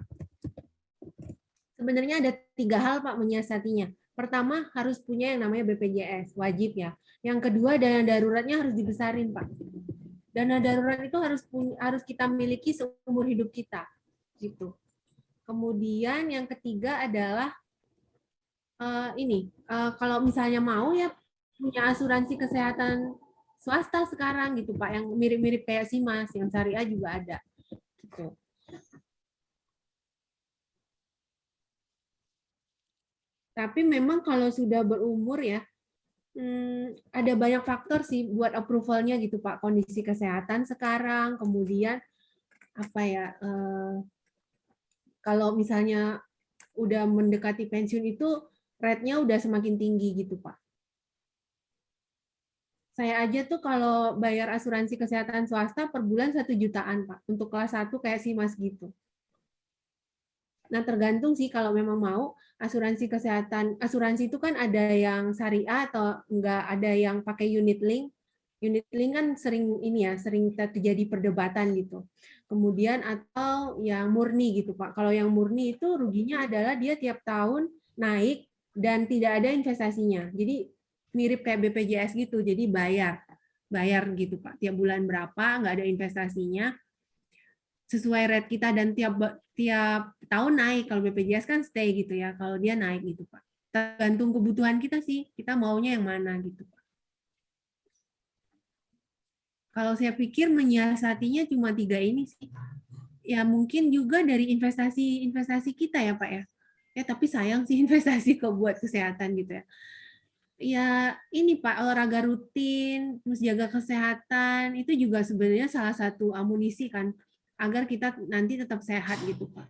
Sebenarnya ada 3 hal Pak menyiasatinya. Pertama, harus punya yang namanya BPJS, wajib ya. Yang kedua, dana daruratnya harus dibesarin Pak. Dana darurat itu harus kita miliki seumur hidup kita, gitu. Kemudian yang ketiga adalah kalau misalnya mau ya punya asuransi kesehatan swasta sekarang gitu Pak, yang mirip-mirip kayak Simas, yang syariah juga ada. Gitu. Tapi memang kalau sudah berumur ya, ada banyak faktor sih buat approval-nya gitu Pak. Kondisi kesehatan sekarang, kemudian apa ya, kalau misalnya udah mendekati pensiun itu rate-nya udah semakin tinggi gitu Pak. Saya aja tuh kalau bayar asuransi kesehatan swasta per bulan 1 jutaan Pak. Untuk kelas 1 kayak Simas gitu. Nah, tergantung sih kalau memang mau asuransi kesehatan. Asuransi itu kan ada yang syariah atau enggak, ada yang pakai unit link. Unit link kan sering terjadi perdebatan gitu. Kemudian atau yang murni gitu, Pak. Kalau yang murni itu ruginya adalah dia tiap tahun naik dan tidak ada investasinya. Jadi mirip kayak BPJS gitu. Jadi bayar gitu, Pak. Tiap bulan berapa, nggak ada investasinya. Sesuai rate kita dan tiap tahun naik. Kalau BPJS kan stay gitu ya. Kalau dia naik gitu Pak. Tergantung kebutuhan kita sih. Kita maunya yang mana gitu Pak. Kalau saya pikir menyiasatinya cuma 3 ini sih. Ya mungkin juga dari investasi kita ya Pak ya. Ya tapi sayang sih investasi kok buat kesehatan gitu ya. Ya ini Pak, olahraga rutin, terus jaga kesehatan, itu juga sebenarnya salah satu amunisi kan. Agar kita nanti tetap sehat gitu Pak.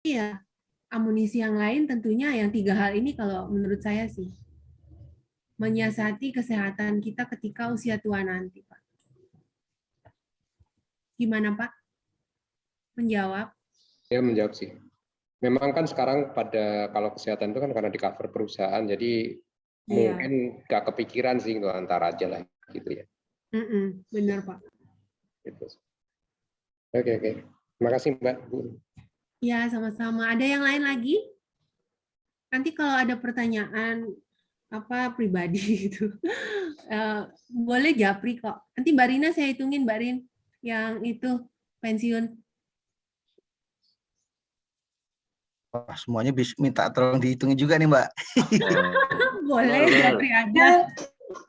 Iya, amunisi yang lain tentunya yang 3 hal ini kalau menurut saya sih. Menyiasati kesehatan kita ketika usia tua nanti Pak. Gimana Pak? Menjawab? Ya menjawab sih. Memang kan sekarang kalau kesehatan itu kan karena di cover perusahaan, jadi mungkin nggak kepikiran sih untuk antara aja lah gitu ya. Benar Pak. Gitu. Oke. Terima kasih Mbak. Ya, sama-sama. Ada yang lain lagi? Nanti kalau ada pertanyaan apa pribadi gitu, boleh japri kok. Nanti Mbak Rina saya hitungin, Mbak Rin, yang itu pensiun. Wah, semuanya bisa minta tolong dihitungin juga nih, Mbak. Boleh, japri aja.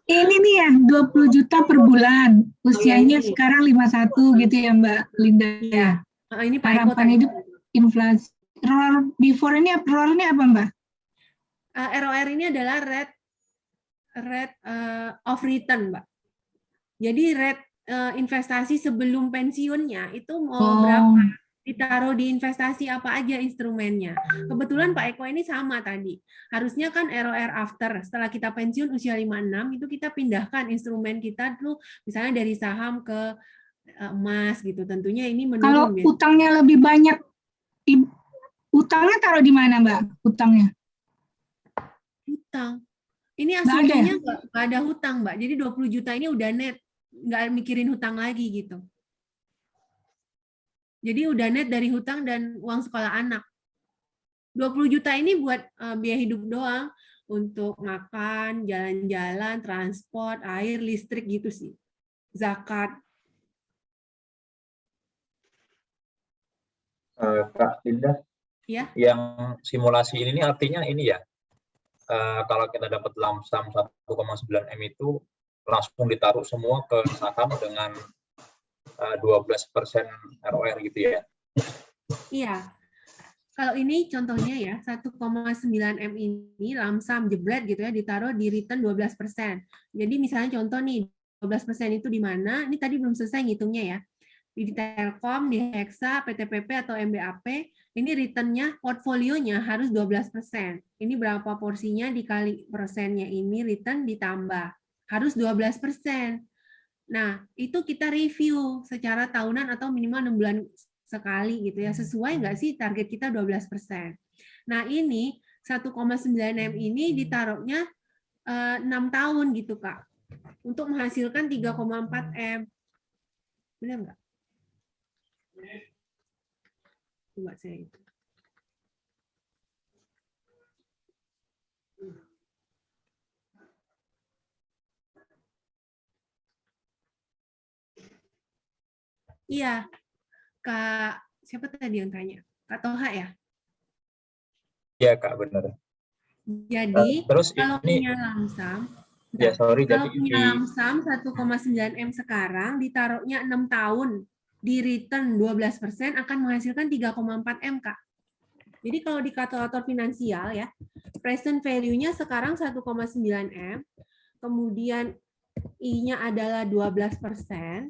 Ini nih ya, 20 juta per bulan. Usianya sekarang 51 gitu ya Mbak Linda. Iya. Ini Pak Eko Harapan tadi. hidup inflasi. ROR before ini ROR-nya apa Mbak? ROR ini adalah rate of return, Mbak. Jadi rate investasi sebelum pensiunnya itu mau berapa? Ditaruh di investasi apa aja instrumennya. Kebetulan Pak Eko ini sama tadi. Harusnya kan ROR after, setelah kita pensiun usia 56, itu kita pindahkan instrumen kita dulu, misalnya dari saham ke emas gitu. Tentunya ini menurun. Kalau utangnya lebih banyak, utangnya taruh di mana Mbak? Utangnya? Hutang. Ini asumsinya nggak ada hutang, Mbak. Jadi 20 juta ini udah net, nggak mikirin hutang lagi gitu. Jadi udah net dari hutang dan uang sekolah anak. 20 juta ini buat biaya hidup doang, untuk makan, jalan-jalan, transport, air, listrik gitu sih. Zakat. Kak Linda, ya? Yang simulasi ini artinya ini ya, kalau kita dapat lump sum 1,9 M itu langsung ditaruh semua ke saham dengan 12% ROR gitu ya? Iya. Kalau ini contohnya ya, 1,9 M ini lump sum jebret gitu ya, ditaruh di return 12%. Jadi misalnya contoh nih, 12% itu di mana? Ini tadi belum selesai ngitungnya ya. Di Telkom, di Hexa, PTPP atau MBAP, ini return-nya, portfolionya harus 12%. Ini berapa porsinya dikali persennya ini return ditambah. Harus 12%. Nah, itu kita review secara tahunan atau minimal 6 bulan sekali gitu ya. Sesuai nggak sih target kita 12%. Nah, ini 1,9 M ini ditaruhnya 6 tahun gitu, Kak. Untuk menghasilkan 3,4 M. Benar nggak? Coba saya itu. Iya, Kak, siapa tadi yang tanya? Kak Toha ya? Iya Kak, benar. Jadi, terus kalau ini, punya lamsam, ya sorry, kalau jadi punya lamsam 1,9 M sekarang, ditaruhnya 6 tahun, di return 12% akan menghasilkan 3,4 M, Kak. Jadi kalau di kalkulator finansial ya, present value-nya sekarang 1,9 M, kemudian I-nya adalah 12%,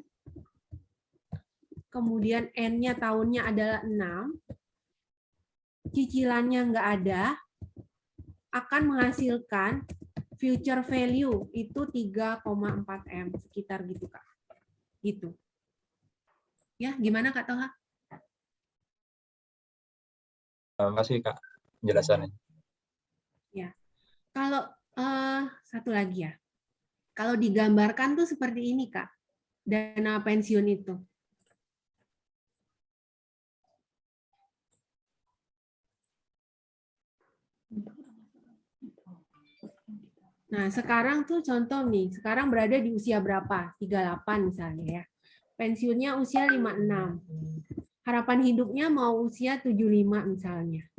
kemudian N-nya tahunnya adalah 6, cicilannya nggak ada, akan menghasilkan future value itu 3,4 M, sekitar gitu, Kak. Gitu. Ya, gimana Kak Toha? Terima kasih Kak penjelasannya. Ya. Kalau satu lagi ya. Kalau digambarkan tuh seperti ini, Kak. Dana pensiun itu. Nah, sekarang tuh contoh nih, sekarang berada di usia berapa? 38 misalnya ya. Pensiunnya usia 56. Harapan hidupnya mau usia 75 misalnya.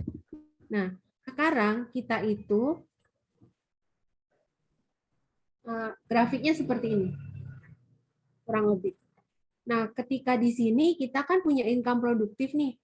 Nah, sekarang kita itu grafiknya seperti ini. Kurang lebih. Nah, ketika di sini kita kan punya income produktif nih.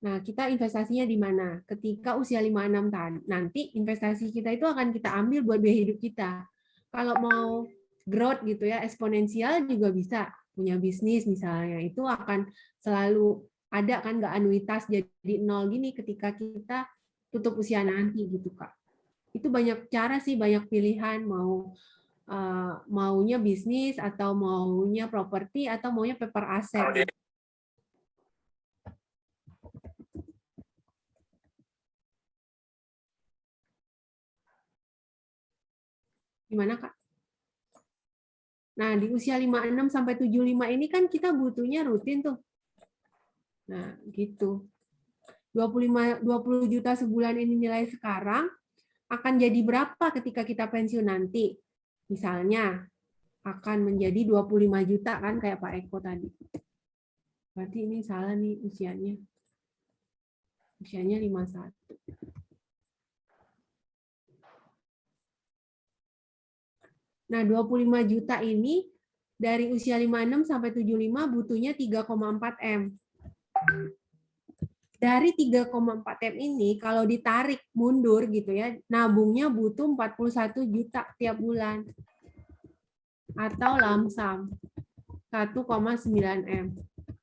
Nah, kita investasinya di mana? Ketika usia 56 tahun, nanti investasi kita itu akan kita ambil buat biaya hidup kita. Kalau mau growth gitu ya, eksponensial juga bisa. Punya bisnis misalnya, itu akan selalu ada kan, nggak anuitas jadi nol gini ketika kita tutup usia nanti gitu, Kak. Itu banyak cara sih, banyak pilihan, maunya bisnis atau maunya properti atau maunya paper asset. Gimana, Kak? Nah, di usia 56 sampai 75 ini kan kita butuhnya rutin tuh. Nah, gitu. 20 juta sebulan ini nilai sekarang, akan jadi berapa ketika kita pensiun nanti? Misalnya, akan menjadi 25 juta kan kayak Pak Eko tadi. Berarti ini salah nih usianya. Usianya 51. Nah, 25 juta ini dari usia 56 sampai 75 butuhnya 3,4 M. Dari 3,4 M ini kalau ditarik mundur gitu ya, nabungnya butuh 41 juta tiap bulan. Atau lamsam 1,9 M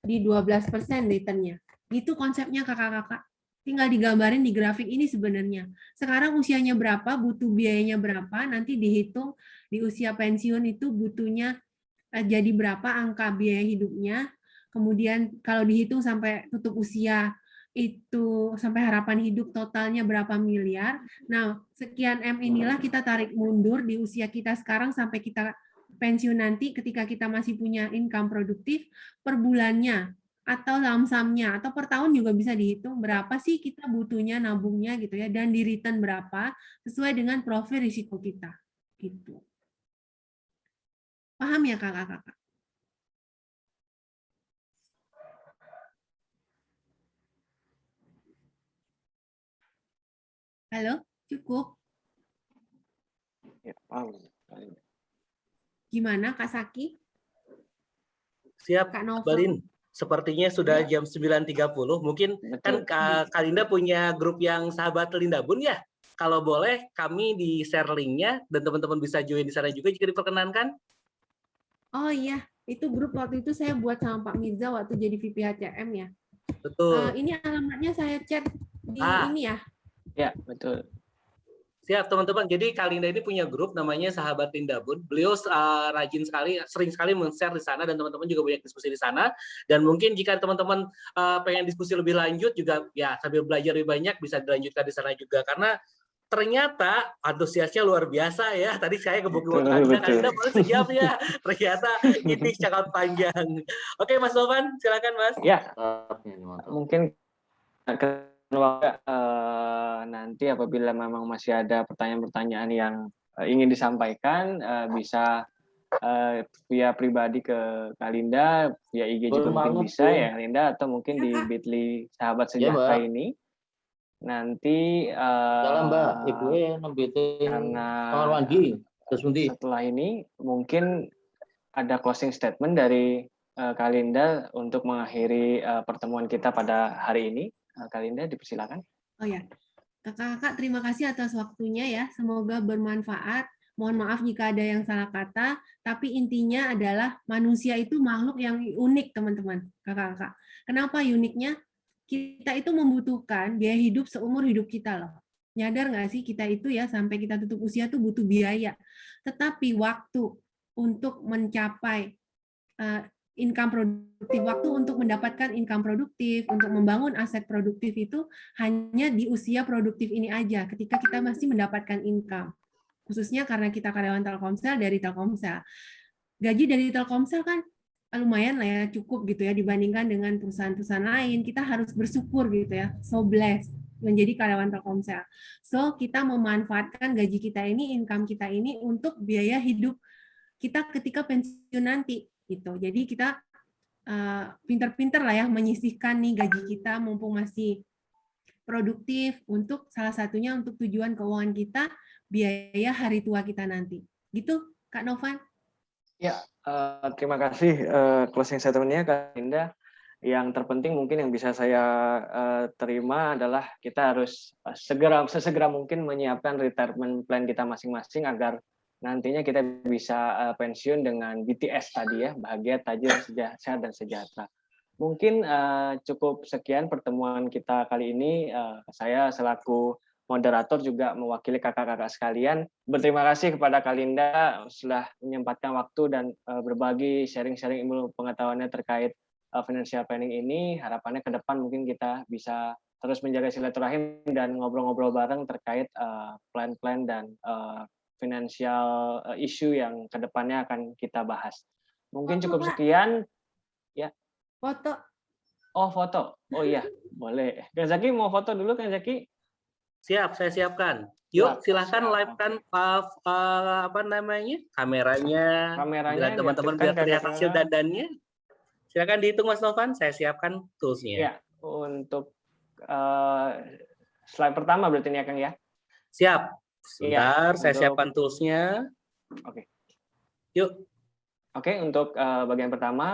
di 12% returnnya. Itu konsepnya kakak-kakak. Tinggal digambarin di grafik ini sebenarnya. Sekarang usianya berapa, butuh biayanya berapa, nanti dihitung di usia pensiun itu butuhnya jadi berapa angka biaya hidupnya. Kemudian kalau dihitung sampai tutup usia itu sampai harapan hidup totalnya berapa miliar. Nah, sekian M inilah kita tarik mundur di usia kita sekarang sampai kita pensiun nanti ketika kita masih punya income produktif per bulannya atau lamsamnya atau per tahun juga bisa dihitung berapa sih kita butuhnya nabungnya gitu ya, dan di return berapa sesuai dengan profil risiko kita gitu. Paham ya kakak-kakak? Halo, cukup? Ya, paham. Gimana Kak Saki? Siap, Kak Nova? Balin. Sepertinya sudah jam 9.30. Mungkin kan Kak Linda punya grup yang sahabat Linda Bun ya? Kalau boleh kami di share linknya dan teman-teman bisa join di sana juga jika diperkenankan. Oh iya, itu grup waktu itu saya buat sama Pak Mirza waktu jadi VP HCM ya. Betul. Ini alamatnya saya chat di ini ya. Ya, betul. Siap teman-teman. Jadi Kak Linda ini punya grup namanya Sahabat Linda Bun. Beliau rajin sekali, sering sekali men-share di sana dan teman-teman juga banyak diskusi di sana. Dan mungkin jika teman-teman pengen diskusi lebih lanjut juga ya sambil belajar lebih banyak bisa dilanjutkan di sana juga karena ternyata antusiasnya luar biasa ya. Tadi saya kebukin Kak Linda boleh sejam ya. Ternyata ini sangat panjang. Oke Mas Novan, silakan Mas. Ya, mungkin nanti apabila memang masih ada pertanyaan-pertanyaan yang ingin disampaikan bisa via pribadi ke Kak Linda, via IG juga mungkin bisa ya Linda, atau mungkin di Bitly Sahabat Sejahtera ini. Nanti Mbak, Ibu karena kamar mandi. Setelah ini mungkin ada closing statement dari Kak Linda untuk mengakhiri pertemuan kita pada hari ini. Kak Linda, dipersilakan. Oh ya, kakak-kakak terima kasih atas waktunya ya. Semoga bermanfaat. Mohon maaf jika ada yang salah kata, tapi intinya adalah manusia itu makhluk yang unik, teman-teman, kakak-kakak. Kenapa uniknya? Kita itu membutuhkan biaya hidup seumur hidup kita loh. Nyadar nggak sih kita itu ya sampai kita tutup usia tuh butuh biaya. Tetapi waktu untuk mencapai income produktif, waktu untuk mendapatkan income produktif, untuk membangun aset produktif itu hanya di usia produktif ini aja, ketika kita masih mendapatkan income. Khususnya karena kita karyawan Telkomsel dari Telkomsel. Gaji dari Telkomsel kan lumayan lah ya, cukup gitu ya, dibandingkan dengan perusahaan-perusahaan lain. Kita harus bersyukur gitu ya, so blessed menjadi karyawan Telkomsel. So, kita memanfaatkan gaji kita ini, income kita ini untuk biaya hidup kita ketika pensiun nanti. Gitu. Jadi kita pinter-pinter lah ya menyisihkan nih gaji kita mumpung masih produktif untuk salah satunya untuk tujuan keuangan kita, biaya hari tua kita nanti. Gitu, Kak Novan? Ya, terima kasih closing statement-nya Kak Linda. Yang terpenting mungkin yang bisa saya terima adalah kita harus sesegera mungkin menyiapkan retirement plan kita masing-masing agar nantinya kita bisa pensiun dengan BTS tadi ya, bahagia, tajir, sehat, dan sejahtera. Mungkin cukup sekian pertemuan kita kali ini. Saya selaku moderator juga mewakili kakak-kakak sekalian. Berterima kasih kepada Kak Linda sudah menyempatkan waktu dan berbagi sharing-sharing ilmu pengetahuannya terkait financial planning ini. Harapannya ke depan mungkin kita bisa terus menjaga silaturahim dan ngobrol-ngobrol bareng terkait plan-plan dan financial issue yang kedepannya akan kita bahas. Mungkin cukup sekian. Ya. Foto. Oh, foto. Oh iya, boleh. Kang Zaki mau foto dulu, Kang Zaki? Siap, saya siapkan. Yuk, silahkan siap. live-kan apa namanya kameranya. Kameranya Biar teman-teman biar diaktifkan, terlihat Kakak. hasil dandannya. Silakan dihitung Mas Novan, saya siapkan toolsnya. Ya, untuk slide pertama berarti ini ya, Kang ya? Siap. Sebentar, Iya, saya untuk- siapkan toolsnya. Oke. Yuk. Oke, untuk bagian pertama,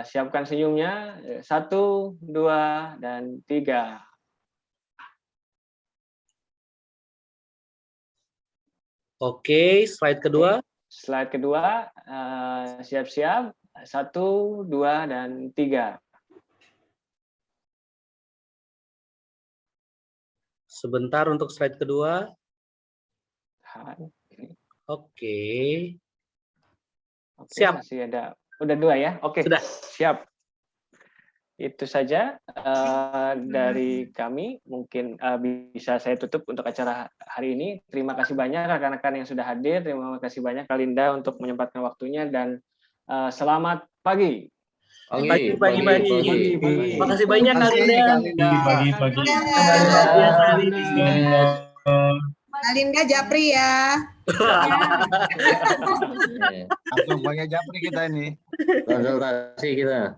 siapkan senyumnya. 1, 2, dan 3. Oke, slide kedua. Slide kedua, siap-siap. 1, 2, dan 3. Sebentar untuk slide kedua. Oke. Oke, Siap. masih ada. Udah 2 ya? Oke, Sudah. siap. Itu saja dari kami. Mungkin bisa saya tutup untuk acara hari ini. Terima kasih banyak rekan-rekan yang sudah hadir. Terima kasih banyak Kak Linda untuk menyempatkan waktunya dan selamat pagi. Pagi. Makasih banyak Kak Linda. Pagi. Biasa hari ini. Alinda Japri ya. Langsung banyak Japri kita ini. Konsultasi kita.